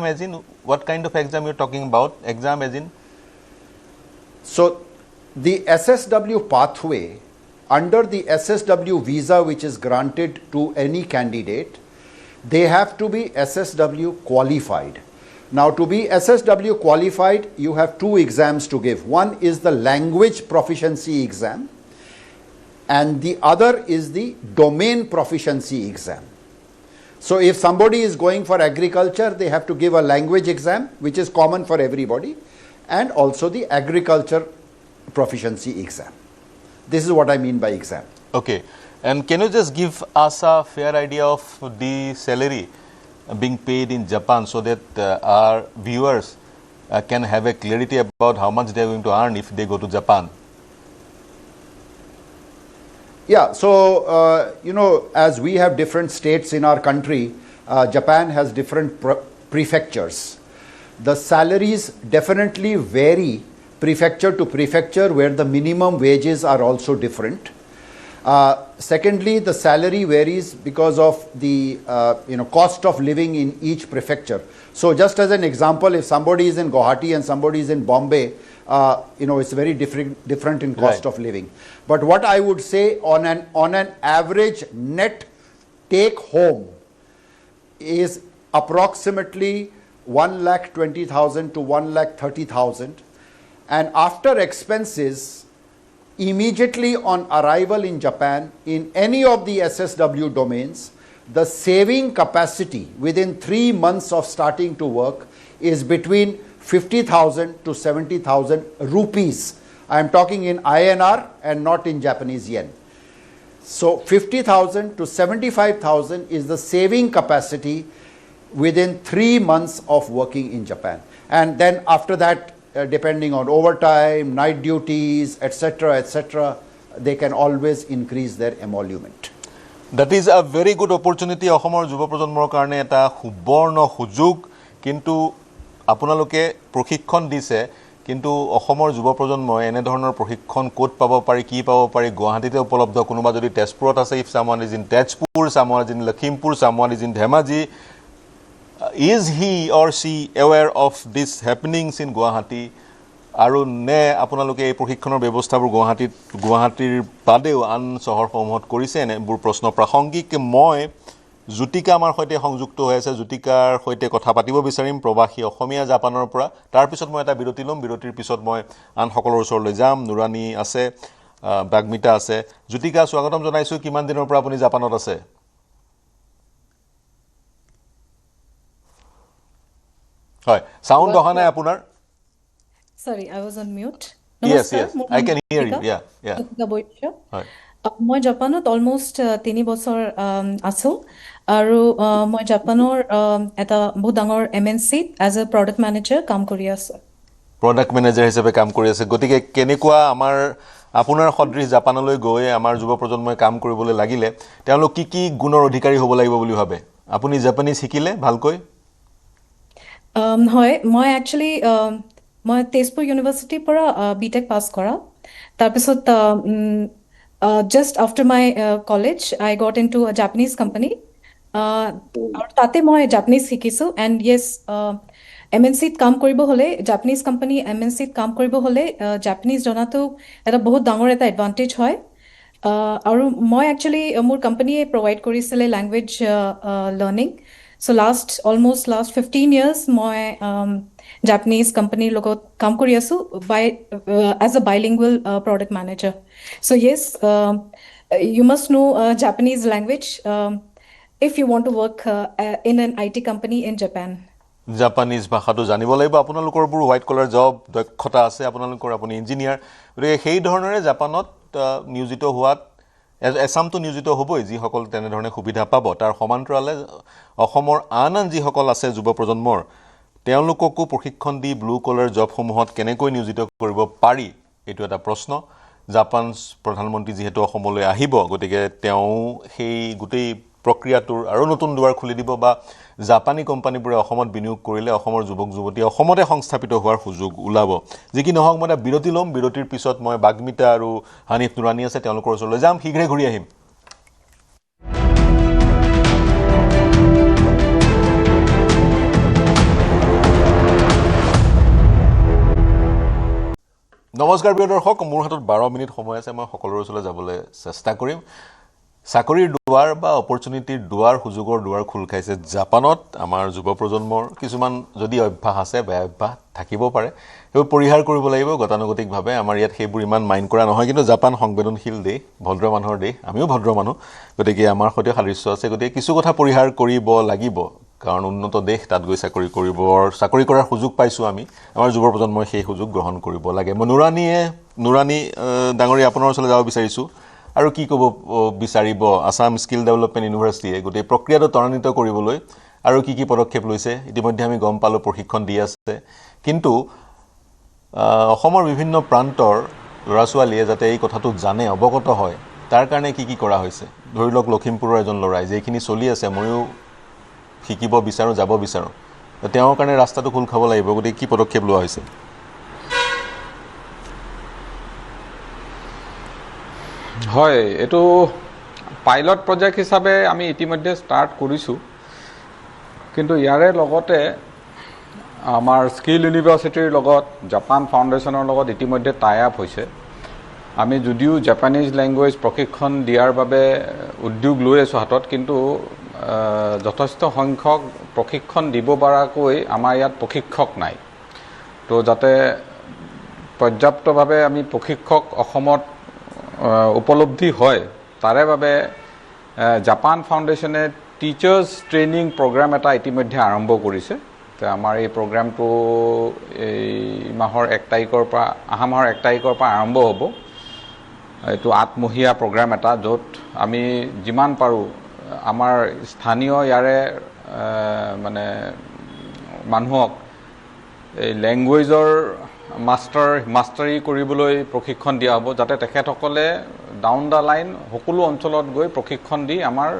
as in what kind of exam you're talking about? Exam as in? So the SSW pathway, under the SSW visa which is granted to any candidate, they have to be SSW qualified. Now, to be SSW qualified, you have two exams to give. One is the language proficiency exam, and the other is the domain proficiency exam. So if somebody is going for agriculture, they have to give a language exam, which is common for everybody, and also the agriculture proficiency exam. This is what I mean by exam. Okay. And can you just give us a fair idea of the salary being paid in Japan so that our viewers can have a clarity about how much they are going to earn if they go to Japan? Yeah, so, as we have different states in our country, Japan has different prefectures. The salaries definitely vary prefecture to prefecture, where the minimum wages are also different. Secondly, the salary varies because of the cost of living in each prefecture. So just as an example, if somebody is in Guwahati and somebody is in Bombay, it's very different in cost of living. But what I would say, on an average net take home is approximately 1,20,000 to 1,30,000, and after expenses, immediately on arrival in Japan, in any of the SSW domains, the saving capacity within 3 months of starting to work is between 50,000 to 70,000 rupees. I am talking in INR and not in Japanese yen. So 50,000 to 75,000 is the saving capacity within 3 months of working in Japan. And then after that, depending on overtime, night duties, etc., they can always increase their emolument. That is a very good opportunity. অসমৰ যুৱ প্ৰজন্মৰ কাৰণে এটা সুবৰ্ণ সুযোগ, কিন্তু আপোনালোকে প্ৰশিক্ষণ দিছে, কিন্তু অসমৰ যুৱ প্ৰজন্মই এনে ধৰণৰ প্ৰশিক্ষণ ক'ত পাব পাৰি, কি পাব পাৰি? গুৱাহাটীতে উপলব্ধ, কোনোবা যদি তেজপুৰত আছে, if someone is in Tezpur, someone is in Lakhimpur, someone is in Dhemaji, is he or she aware of these happenings in Guwahati? আৰু নে আপোনালোকে এই প্ৰশিক্ষণৰ ব্যৱস্থাবোৰ গুৱাহাটীৰ বাদেও আন চহৰসমূহত কৰিছে? এনেবোৰ প্ৰশ্ন প্ৰাসংগিক। মই জ্যোতিকা আমাৰ সৈতে সংযুক্ত হৈ আছে, জ্যোতিকাৰ সৈতে কথা পাতিব বিচাৰিম, প্ৰবাসী অসমীয়া জাপানৰ পৰা। তাৰপিছত মই এটা বিৰতি ল'ম, বিৰতিৰ পিছত মই আন সকলৰ ওচৰলৈ যাম। নুৰানী আছে, বাগমিতা আছে। জ্যোতিকা, স্বাগতম জনাইছোঁ। কিমান দিনৰ পৰা আপুনি জাপানত আছে? হয় সাউন্ড অহা নাই আপোনাৰ Sorry, I was on mute. Yes, yes. I can hear you. Yeah. হয় মই জাপানত অলমোষ্ট 3 বছৰ আছো আৰু মই জাপানৰ এটা বহুত ডাঙৰ MNC as a product manager কাম কৰি আছো প্ৰডাক্ট মেনেজাৰ হিচাপে কাম কৰি আছে গতিকে কেনেকুৱা আমাৰ আপোনাৰ সদৃশ জাপানলৈ গৈ আমাৰ যুৱ প্ৰজন্মই কাম কৰিবলৈ লাগিলে তেওঁলোক কি গুণৰ অধিকাৰী হ'ব লাগিব বুলি ভাবে আপুনি জাপানী শিকিলে ভালকৈ হয় মই একচুয়ালি মই তেজপুৰ ইউনিভাৰ্চিটিৰ পৰা বিটেক পাছ কৰা তাৰপিছত just after my college I got into a Japanese company আৰু তাতে মই জাপানীজ শিকিছো and yes MNC ত কাম কৰিব হলে জাপানীজ কোম্পানী MNC ত কাম কৰিব হলে জাপানীজ জনাটো এটা বহুত ডাঙৰ এটা এডভান্টেজ হয় আৰু মই একচুয়ালি মোৰ কোম্পানীয়ে প্ৰভাইড কৰিছিলে language learning so almost last 15 years মই Japanese company লগত কাম কৰি আছো as a bilingual product manager so yes you must know Japanese language if you want to work in an IT company in Japan Japanese ভাষাটো জানিব লাগিব আপোনালোকৰ বুৰ হোৱাইট কলাৰ জব দক্ষতা আছে আপোনালোকৰ আপুনি ইঞ্জিনিয়াৰ গতিকে সেই ধৰণৰে জাপানত নিয়োজিত হোৱাত এছামটো নিয়োজিত হ'বই যিসকল তেনেধৰণে সুবিধা পাব তাৰ সমান্তৰালে অসমৰ আন যিসকল আছে যুৱ প্ৰজন্মৰ তেওঁলোককো প্ৰশিক্ষণ দি ব্লু কলাৰ জবসমূহত কেনেকৈ নিয়োজিত কৰিব পাৰি এইটো এটা প্ৰশ্ন জাপান প্ৰধানমন্ত্ৰী যিহেতু অসমলৈ আহিব গতিকে তেওঁ সেই গোটেই প্ৰক্ৰিয়াটোৰ আৰু নতুন দুৱাৰ খুলি দিব বা জাপানী কোম্পানীবোৰে অসমত বিনিয়োগ কৰিলে অসমৰ যুৱক যুৱতী অসমতে সংস্থাপিত হোৱাৰ সুযোগ ওলাব যি কি নহওক মই বিৰতি ল'ম বিৰতিৰ পিছত মই বাগমিতা আৰু হানিফ নুৰানী আছে তেওঁলোকৰ ওচৰলৈ যাম শীঘ্ৰে ঘূৰি আহিম নমস্কাৰ প্ৰিয় দৰ্শক মোৰ হাতত 12 মিনিট সময় আছে মই সকলোৰে ওচৰলৈ যাবলৈ চেষ্টা কৰিম চাকৰিৰ দুৱাৰ বা অপৰচুনিটিৰ দুৱাৰ সুযোগৰ দুৱাৰ খুল খাইছে জাপানত আমাৰ যুৱ প্ৰজন্মৰ কিছুমান যদি অভ্যাস আছে বেয়া অভ্যাস থাকিব পাৰে সেইবোৰ পৰিহাৰ কৰিব লাগিব গতানুগতিকভাৱে আমাৰ ইয়াত সেইবোৰ ইমান মাইণ্ড কৰা নহয় কিন্তু জাপান সংবেদনশীল দেশ ভদ্ৰ মানুহৰ দেশ আমিও ভদ্ৰ মানুহ গতিকে আমাৰ সৈতে সাদৃশ্য আছে গতিকে কিছু কথা পৰিহাৰ কৰিব লাগিব কাৰণ উন্নত দেশ তাত গৈ চাকৰি কৰাৰ সুযোগ পাইছো আমি আমাৰ যুৱ প্ৰজন্মই সেই সুযোগ গ্ৰহণ কৰিব লাগে মই নুৰানী ডাঙৰী আপোনাৰ ওচৰলৈ যাব বিচাৰিছো আৰু কি ক'ব বিচাৰিব আসাম স্কিল ডেভেলপমেণ্ট ইউনিভাৰ্চিটিয়ে গোটেই প্ৰক্ৰিয়াটো ত্বৰান্বিত কৰিবলৈ আৰু কি পদক্ষেপ লৈছে ইতিমধ্যে আমি গম পালো প্ৰশিক্ষণ দি আছে কিন্তু অসমৰ বিভিন্ন প্ৰান্তৰ ল'ৰা-ছোৱালীয়ে যাতে এই কথাটো জানে অৱগত হয় তাৰ কাৰণে কি কৰা হৈছে ধৰি লওক লখিমপুৰৰ এজন ল'ৰাই যেখিনি চলি আছে ময়ো শিকিব বিচাৰো যাব বিচাৰো তেওঁৰ কাৰণে ৰাস্তাটো খুল খাব লাগিব গতিকে কি পদক্ষেপ লোৱা হৈছে হয় এটো পাইলট প্ৰজেক্ট হিচাপে আমি ইতিমধ্যে ষ্টাৰ্ট কৰিছো কিন্তু ইয়াৰে লগতে আমাৰ স্কিল ইউনিভাৰ্চিটিৰ লগত জাপান ফাউণ্ডেশ্যনৰ লগত ইতিমধ্যে টাই আপ হৈছে আমি যদিও জাপানীজ ল্যাঙ্গুৱেজ প্ৰশিক্ষণ দিয়াৰ বাবে উদ্যোগ লৈ আছো হাতত কিন্তু যথেষ্ট সংখ্যক প্ৰশিক্ষণ দিব পৰাকৈ আমাৰ ইয়াত প্ৰশিক্ষক নাই তো যাতে পৰ্যাপ্তভাৱে আমি প্ৰশিক্ষক অসমত উপলব্ধি হয় তাৰে বাবে জাপান ফাউণ্ডেশ্যনে টিচাৰ্ছ ট্ৰেইনিং প্ৰগ্ৰাম এটা ইতিমধ্যে আৰম্ভ কৰিছে তো আমাৰ এই প্ৰগ্ৰামটো এই মাহৰ 1 তাৰিখৰ পৰা আহা মাহৰ 1 তাৰিখৰ পৰা আৰম্ভ হ'ব এইটো 8মহীয়া প্ৰগ্ৰাম এটা য'ত আমি যিমান পাৰো আমাৰ স্থানীয় ইয়াৰে মানে মানুহক এই ল্যাঙ্গুৱেজৰ মাষ্টাৰী কৰিবলৈ প্ৰশিক্ষণ দিয়া হ'ব যাতে তেখেতসকলে ডাউন দা লাইন সকলো অঞ্চলত গৈ প্ৰশিক্ষণ দি আমাৰ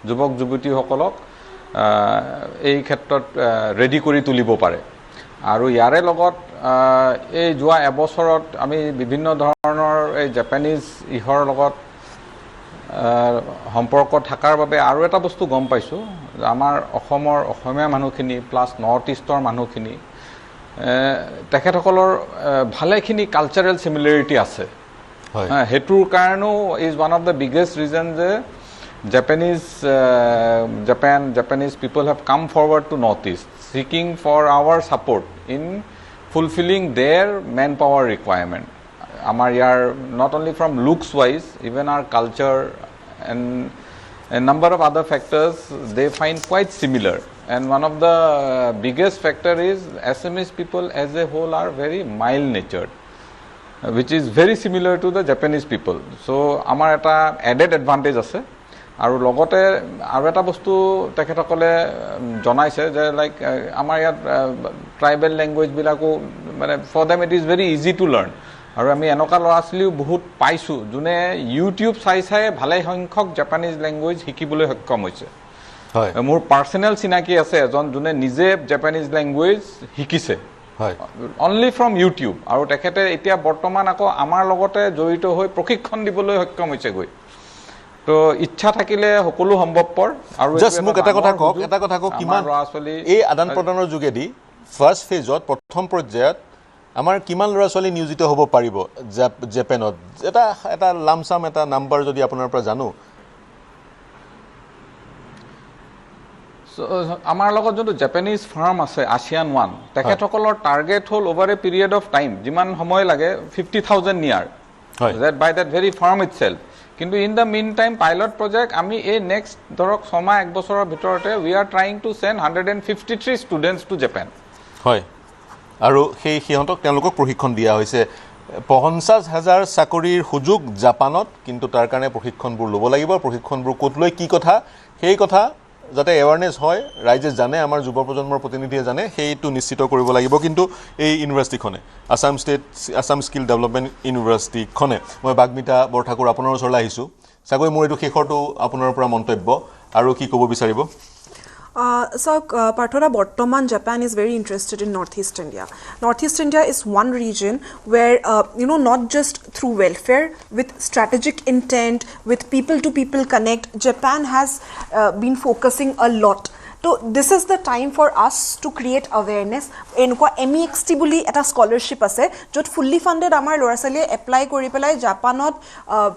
যুৱক যুৱতীসকলক এই ক্ষেত্ৰত ৰেডি কৰি তুলিব পাৰে আৰু ইয়াৰে লগত এই যোৱা এবছৰত আমি বিভিন্ন ধৰণৰ এই জাপানীজ ইহৰ লগত সম্পৰ্ক থাকাৰ বাবে আৰু এটা বস্তু গম পাইছো আমাৰ অসমীয়া মানুহখিনি প্লাস নৰ্থ ইষ্টৰ মানুহখিনি তেখেতসকলৰ ভালেখিনি কালচাৰেল সিমিলাৰিটি আছে হেতুৰ কাৰণেও is one of the biggest reason যে Japanese people have come forward to Northeast seeking for our support in fulfilling their manpower requirement. Amar yar not only from looks wise, even our culture and a number of other factors they find quite similar. And one of the biggest factor is Assamese people as a whole are very mild natured, which is very similar to the Japanese people. So amar eta added advantage ase. আৰু লগতে আৰু এটা বস্তু তেখেতসকলে জনাইছে যে like আমাৰ ইয়াত ট্ৰাইবেল লেংগুৱেজবিলাকো মানে for them it is very easy to learn আৰু আমি এনেকুৱা ল'ৰা ছোৱালীও বহুত পাইছোঁ যোনে ইউটিউব চাই চাই ভালে সংখ্যক জাপানীজ লেংগুৱেজ শিকিবলৈ সক্ষম হৈছে হয় মোৰ পাৰ্চনেল চিনাকি আছে এজন যোনে নিজে জাপানীজ লেংগুৱেজ শিকিছে হয় অনলি ফ্ৰম ইউটিউব আৰু তেখেতে এতিয়া বৰ্তমান আকৌ আমাৰ লগতে জড়িত হৈ প্ৰশিক্ষণ দিবলৈ সক্ষম হৈছে গৈ তো ইচ্ছা থাকিলে সকলো সম্ভৱপৰ আৰু জাস্ট মোক এটা কথা কক কিমান এই আদান প্ৰদানৰ যোগেদি ফাৰ্ষ্ট ফেজত প্ৰথম পৰ্যায়ত আমাৰ কিমান ল'ৰা ছোৱালী নিয়োজিত হ'ব পাৰিব জাপানত এটা লামসাম এটা নাম্বাৰ যদি আপোনাৰ পৰা জানো আমাৰ লগত যোনটো জাপানীজ ফাৰ্ম আছে ASEAN 1 তেখেতসকলৰ টাৰ্গেট হ'ল over A period of time যিমান সময় লাগে 50,000 নিয়াৰ that by that very farm itself কিন্তু in the mean time pilot project আমি এই নেক্সট ধৰক 6 মাহ 1 বছৰৰ ভিতৰতে we are trying to send 153 students two Japan হয় আৰু সেই সিহঁতক তেওঁলোকক প্ৰশিক্ষণ দিয়া হৈছে 50,000 চাকৰিৰ সুযোগ জাপানত কিন্তু তাৰ কাৰণে প্ৰশিক্ষণবোৰ ল'ব লাগিব প্ৰশিক্ষণবোৰ ক'ত লৈ কি কথা সেই কথা যাতে এৱাৰনেছ হয় ৰাইজে জানে আমাৰ যুৱ প্ৰজন্মৰ প্ৰতিনিধিয়ে জানে সেইটো নিশ্চিত কৰিব লাগিব কিন্তু এই ইউনিভাৰ্চিটিখনে আসাম স্কিল ডেভেলপমেণ্ট ইউনিভাৰ্চিটিখনে মই বাগমিতা বৰঠাকুৰ আপোনাৰ ওচৰলৈ আহিছোঁ চাগৈ মোৰ এইটো শেষৰটো আপোনাৰ পৰা মন্তব্য আৰু কি ক'ব বিচাৰিব So, Parthoda, Bortoman, Japan is very interested in Northeast India. Northeast India is one region where, not just through welfare, with strategic intent, with people-to-people connect, Japan has been focusing a lot. So, this is the time for us to create awareness. Enko MEXT বুলি এটা scholarship আছে য'ত fully funded আমাৰ ল'ৰা ছোৱালীয়ে apply কৰি পেলাই জাপানত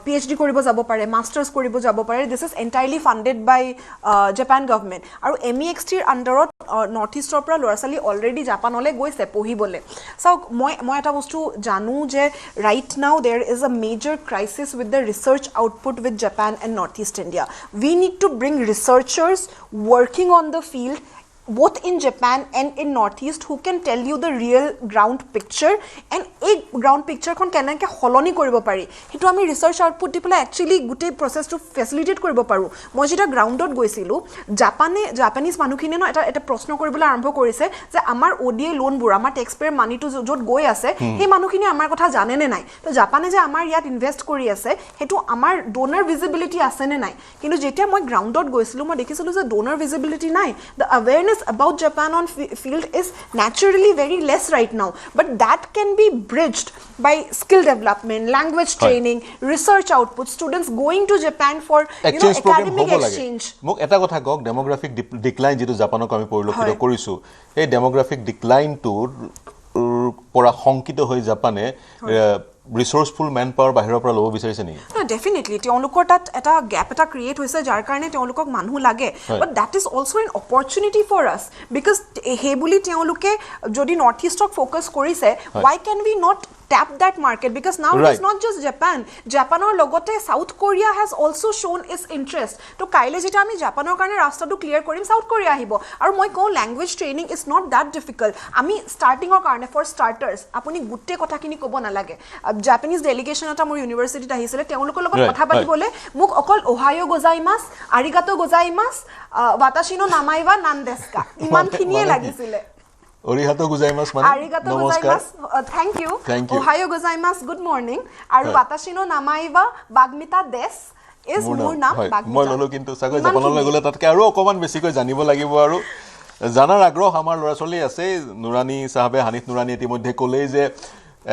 PhD কৰিব যাব পাৰে মাষ্টাৰ্ছ কৰিব যাব পাৰে this is entirely funded by Japan government আৰু MEXTৰ আণ্ডাৰত নৰ্থ ইষ্টৰ পৰা ল'ৰা ছোৱালী অলৰেডি জাপানলৈ গৈছে পঢ়িবলৈ চাওক মই এটা বস্তু জানো যে right now there is a major crisis with the research output with Japan and North East India we need to bring researchers working on the field both in Japan and in Northeast who can tell you the real ground picture and a ground picture kon kenake holoni koribo pari hetu ami research output dipela actually gute process to facilitate koribo paru moi jeta ground dot goisilu Japanese manukhine no eta proshno koribole arambho korise je amar ODA loan bur amar taxpayer money to jot goi ase he manukhine amar kotha jane ne nai to Japan je amar yat invest kori ase hetu amar donor visibility ase ne nai kintu jetia moi ground dot goisilu moi dekhisilu je donor visibility nai the awareness about Japan on field is naturally very less right now but that can be bridged by skill development language training research output students going to Japan for academic exchange মোক এটা কথা কক ডেমোগ্ৰাফিক decline যেটো জাপানক আমি পৰিলক্ষিত কৰিছো এই ডেমোগ্ৰাফিক ডিক্লাইনটোৰ পৰা সংকিত হৈ জাপানে ৰিসোৰ্সফুল ম্যান পাৱাৰ বাহিৰৰ পৰা ল'ব বিচাৰিছে নেকি না ডেফিনেটলি তেওঁলোকৰ তাত এটা গ্যাপ এটা ক্ৰিয়েট হৈছে যাৰ কাৰণে তেওঁলোকক মানুহ লাগে but that is also an opportunity for us because হে বুলি তেওঁলোকে যদি নৰ্থ ইষ্টক ফোকাস কৰিছে why can we not tap that market because now it's not just Japanor logote South Korea has also shown its interest to kaile jeta ami Japanor karone rasta to clear korim South Korea ahibo aru moi ko language training is not that difficult ami starting or karone for starters apuni gutte kotha kini kobo na lage Japanese delegation ata mor university ta hisile teolokor logot kotha patibole muk okol ohayo gozaimasu arigato gozaimasu watashi no namaiwa nan desu ka iman khiniye lagisile Origato gozaimasu mane arigato gozaimasu thank you ohayo gozaimasu good morning aru watashi no namai wa bagmita desu is মোৰ নাম bagmita মই ললো কিন্তু সাগৰ জাপানলৈ গলে তাতকে আৰু অকমান বেছিকৈ জানিব লাগিব আৰু জানাৰ আগ্ৰহ আমাৰ ল'ৰা ছোৱালী আছে নুৰানী সাহেবে হানিফ নুৰানী ইতিমধ্যে ক'লে যে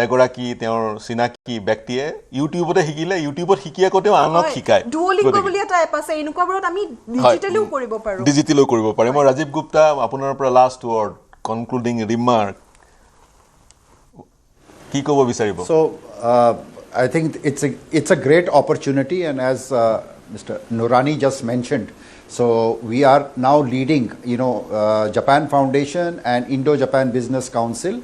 এগৰাকী তেওঁৰ চিনাকি ব্যক্তিয়ে ইউটিউবতে শিকিলে ইউটিউবত শিকিয়া কতে আনক শিকায় ডুঅলিংগো বুলি এটা এপ আছে এনেকুৱাবোৰত আমি ডিজিটেলিও কৰিব পাৰো ডিজিটেলিও কৰিব পাৰে মই ৰাজীৱ গুপ্তা আপোনাৰ পৰা last word concluding remark ki kobo bisaribo so I think it's a great opportunity and as Mr. Nurani just mentioned so we are now leading Japan Foundation and Indo-Japan Business Council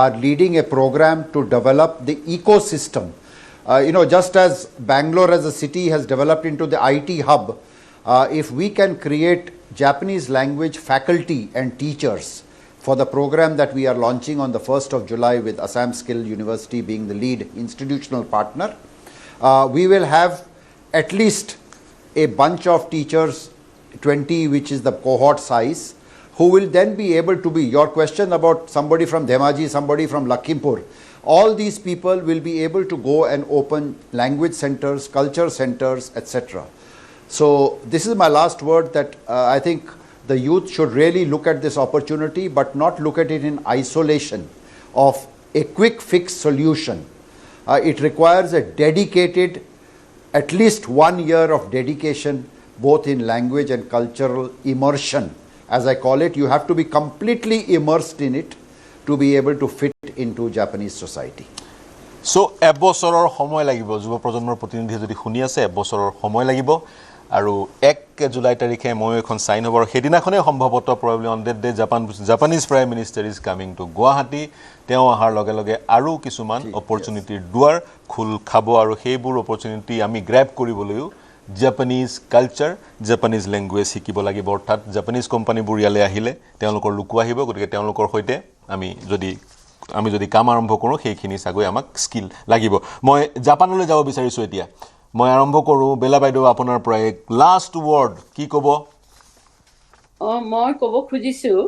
are leading a program to develop the ecosystem just as Bangalore as a city has developed into the IT hub if we can create Japanese language faculty and teachers for the program that we are launching on the 1st of July with Assam Skill University being the lead institutional partner, we will have at least a bunch of teachers, 20 which is the cohort size, who will then be able to be, your question about somebody from Dhemaji, somebody from Lakhimpur, all these people will be able to go and open language centers, culture centers, etc. So this is my last word, that I think the youth should really look at this opportunity, but not look at it in isolation of a quick fix solution. It requires a dedicated, at least 1 year of dedication, both in language and cultural immersion. As I call it, you have to be completely immersed in it to be able to fit into Japanese society. So, এবছৰৰ সময় লাগিব, যুৱ প্ৰজন্মৰ প্ৰতিনিধিয়ে যদি শুনি আছে, এবছৰৰ সময় লাগিব আৰু 1 জুলাই তাৰিখে মই এখন সাইন হ'ব, সেইদিনাখনে সম্ভৱতঃ probably on that day Japanese Prime Minister is coming to Guwahati. তেওঁ অহাৰ লগে লগে আৰু কিছুমান অপৰচুনিটিৰ দুৱাৰ খুল খাব আৰু সেইবোৰ অপৰচুনিটি আমি গ্ৰ্যাব কৰিবলৈও Japanese culture, Japanese language শিকিব লাগিব, অৰ্থাৎ জাপানিজ কোম্পানীবোৰ ইয়ালৈ আহিলে তেওঁলোকৰ লোক আহিব, গতিকে তেওঁলোকৰ সৈতে আমি যদি কাম আৰম্ভ কৰোঁ সেইখিনি চাগৈ আমাক স্কিল লাগিব। মই জাপানলৈ যাব বিচাৰিছোঁ এতিয়া। মই আৰম্ভ কৰোঁ বেলা বাইদেউ আপোনাৰ পৰা এক লাষ্ট ৱৰ্ড কি ক'ব? মই ক'ব খুজিছোঁ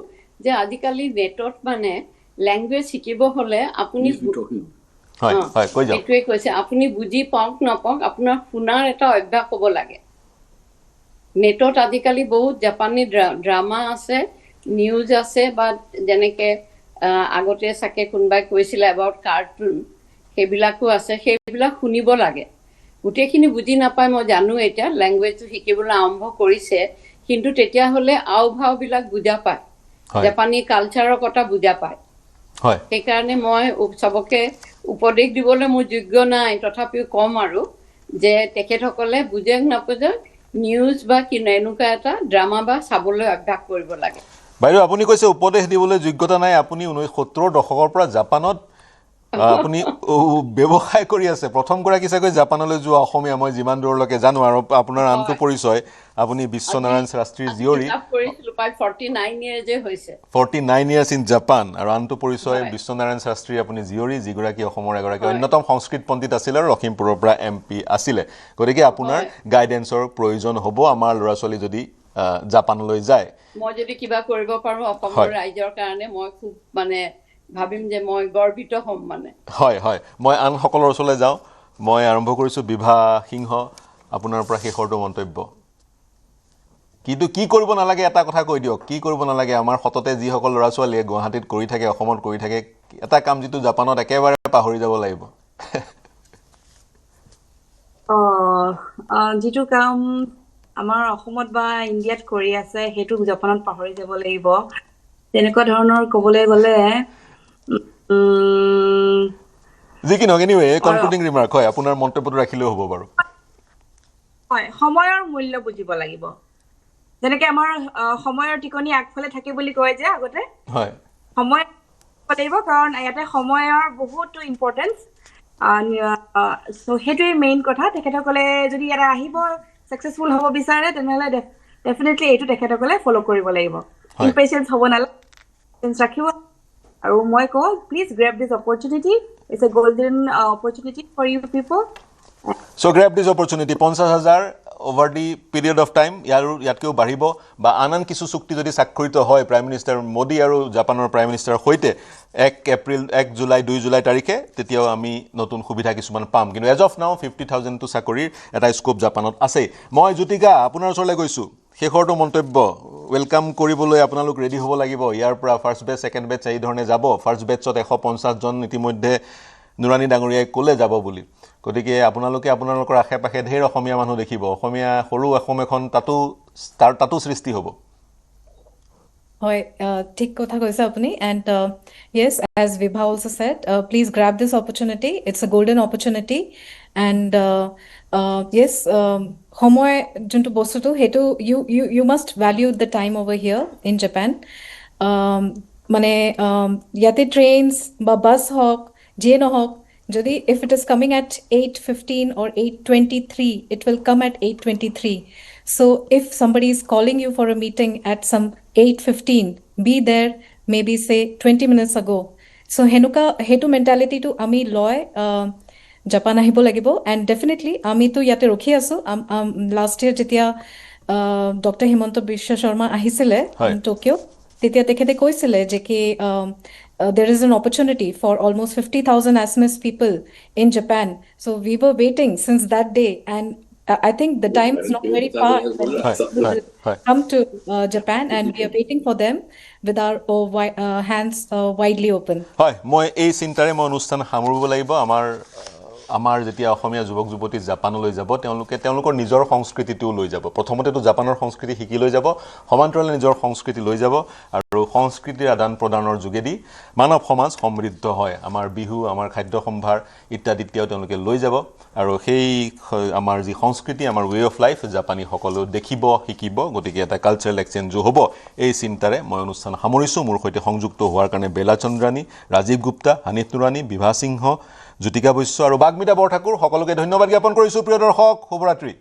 যে আজিকালি নেটত মানে ল্যাঙ্গুৱেজ শিকিব হ'লে আপুনি এইটোৱে কৈছে, আপুনি বুজি পাওক নাপাওক আপোনাৰ শুনাৰ এটা অভ্যাস হ'ব লাগে। নেটত আজিকালি বহুত জাপানী ড্ৰামা আছে, নিউজ আছে, বা যেনেকে আগতে চাকে কোনোবাই কৈছিলে এবাউট কাৰ্টুন, সেইবিলাকো আছে, সেইবিলাক শুনিব লাগে। গোটেইখিনি বুজি নাপায়, মই জানো এতিয়া ল্যাঙ্গুৱেজটো শিকিবলৈ আৰম্ভ কৰিছে, কিন্তু তেতিয়াহ'লে আও ভাওবিলাক বুজা পায়, জাপানী কালচাৰৰ কথা বুজা পায়। সেইকাৰণে মই চবকে উপদেশ দিবলৈ মোৰ যোগ্য নাই, তথাপিও কম আৰু যে তেখেতসকলে বুজে নাপুজে নিউজ বা এনেকুৱা এটা ড্ৰামা বা চাবলৈ অভ্যাস কৰিব লাগে। বাইদেউ আপুনি কৈছে উপদেশ দিবলৈ যোগ্যতা নাই, আপুনি 1970 দশকৰ পৰা জাপানত আপুনি ব্যৱসায় কৰি আছে। প্ৰথম গৰাকী চাগৈ জাপানলৈ যোৱা অসমীয়া মই যিমান দূৰলৈকে জানো, আৰু আপোনাৰ আনটো পৰিচয় আপুনি বিশ্বনাৰায়ণ শাস্ত্ৰীৰ জীয়ৰী, 49 years ইন জাপান, আৰু আনটো পৰিচয় বিশ্বনাৰায়ণ শাস্ত্ৰী আপুনি জীয়ৰী, যিগৰাকী অসমৰ এগৰাকী অন্যতম সংস্কৃত পণ্ডিত আছিল আৰু লখিমপুৰৰ পৰা MP আছিলে। গতিকে আপোনাৰ গাইডেন্সৰ প্ৰয়োজন হ'ব আমাৰ ল'ৰা ছোৱালী যদি জাপানলৈ যায়। মই যদি কিবা কৰিব পাৰোঁ অসমৰ ৰাইজৰ কাৰণে মই খুব মানে ভাবিম যে মই গৰ্বিত হ'ম মানে। হয় হয়, মই আন সকলৰ ওচৰলৈ যাওঁ। মই আৰম্ভ কৰিছোঁ বিভা সিংহ, আপোনাৰ পৰা শেষৰটো মন্তব্য। কিন্তু কি কৰিব নালাগে এটা কথা কৈ দিয়ক, কি কৰিব নালাগে? আমাৰ সততে যিসকল ল'ৰা ছোৱালীয়ে গুৱাহাটীত কৰি থাকে, অসমত কৰি থাকে, এটা কাম যিটো জাপানত একেবাৰে পাহৰি যাব লাগিব। যিটো কাম আমাৰ অসমত বা ইণ্ডিয়াত কৰি আছে সেইটো জাপানত পাহৰি যাব লাগিব, তেনেকুৱা ধৰণৰ ক'বলৈ গ'লে যি কি নহওক, এনিৱে কনক্লুডিং ৰিমাৰ্ক হয়, আপোনাৰ মন্তব্যটো ৰাখিলেও হ'ব বাৰু। হয়, সময়ৰ মূল্য বুজিব লাগিব। যেনেকে আমাৰ সময়ৰ টিকনি আগফালে থাকে বুলি কয় যে আগতে, হয় সময় লাগিব, কাৰণ ইয়াতে সময়ৰ বহুতো ইম্পৰ্টেঞ্চ। সেইটোৱে মেইন কথা। তেখেতসকলে যদি ইয়াতে আহিব সাকসেসফুল হ'ব বিচাৰে তেনেহ'লে ডেফিনেটলি এইটো তেখেতসকলে ফলো কৰিব লাগিব। ইম্পেচেন্স হ'ব নালাগে, ৰাখিব। আৰু মই কওঁ please grab this opportunity, it's a golden opportunity for you people. So grab this opportunity, 50,000 over the period of time, ইয়াতকেও বাঢ়িব, বা আন কিছু চুক্তি যদি স্বাক্ষৰিত হয় প্ৰাইম মিনিষ্টাৰ মোদী আৰু জাপানৰ প্ৰাইম মিনিষ্টাৰৰ সৈতে 1 জুলাই 2 জুলাই তাৰিখে, তেতিয়াও আমি নতুন সুবিধা কিছুমান পাম। কিন্তু এজ অফ নাও 50,000টো চাকৰিৰ এটা স্কোপ জাপানত আছে। মই জ্যোতিকা আপোনাৰ ওচৰলৈ গৈছোঁ, শেষৰটো মন্তব্য ৱেলকাম কৰিবলৈ আপোনালোক ৰেডি হ'ব লাগিব। ইয়াৰ পৰা ফাৰ্ষ্ট বেচ, ছেকেণ্ড বেচ এই ধৰণে যাব। ফাৰ্ষ্ট বেচত 150 জন ইতিমধ্যে নুৰাণী ডাঙৰীয়াই ক'লে যাব বুলি। গতিকে আপোনালোকে আপোনালোকৰ আশে পাশে ঢেৰ অসমীয়া মানুহ দেখিব, অসমীয়া সৰু অসম এখন তাতো সৃষ্টি হ'ব। হয়, ঠিক কথা কৈছে আপুনি। And yes, as Vibha also said, please grab this opportunity. It's a golden opportunity. And yes, সময় যোনটো বস্তুটো সেইটো you must value the time over here in Japan. মানে ইয়াতে ট্ৰেইনছ বা বাছ হওক যিয়ে নহওক, Jodi, if it is coming at 8:15 or 8:23, it will come at 8:23. So if somebody is calling you for a meeting at some 8:15, be there maybe say 20 minutes ago. So hetu mentality to ami loy Japan ahibo lagibo, and definitely ami to yate rokhi asu. Last year jetia Dr. Himanto Biswa Sharma ahisile Tokyo, tetia tekhete koisile je ki there is an opportunity for almost 50,000 Assamese people in Japan. So we were waiting since that day, and I think the time is not very far when we will come to Japan, and we are waiting for them with our hands widely open. হয় মই এই চিন্তাৰে মই অনুষ্ঠান সামৰিব লাগিব আমাৰ যেতিয়া অসমীয়া যুৱক যুৱতী জাপানলৈ যাব তেওঁলোকৰ নিজৰ সংস্কৃতিটোও লৈ যাব প্ৰথমতেতো জাপানৰ সংস্কৃতি শিকি লৈ যাব সমান্তৰালে নিজৰ সংস্কৃতি লৈ যাব আৰু সংস্কৃতিৰ আদান প্ৰদানৰ যোগেদি মানৱ সমাজ সমৃদ্ধ হয় আমাৰ বিহু আমাৰ খাদ্য সম্ভাৰ ইত্যাদিও তেওঁলোকে লৈ যাব আৰু সেই আমাৰ যি সংস্কৃতি আমাৰ ৱে অফ লাইফ জাপানী সকলো দেখিব শিকিব গতিকে এটা কালচাৰেল এক্সচেঞ্জ হ'ব এই চিন্তাৰে মই অনুষ্ঠান সামৰিছোঁ মোৰ সৈতে সংযুক্ত হোৱাৰ কাৰণে বেলা চন্দ্ৰানী ৰাজীৱ গুপ্তা হানিফ নুৰানী বিভা সিংহ জ্যোতিকা বৈশ্য আৰু বাগমিতা বৰঠাকুৰ সকলোকে ধন্যবাদ জ্ঞাপন কৰিছোঁ প্ৰিয় দৰ্শক শুভৰাত্ৰি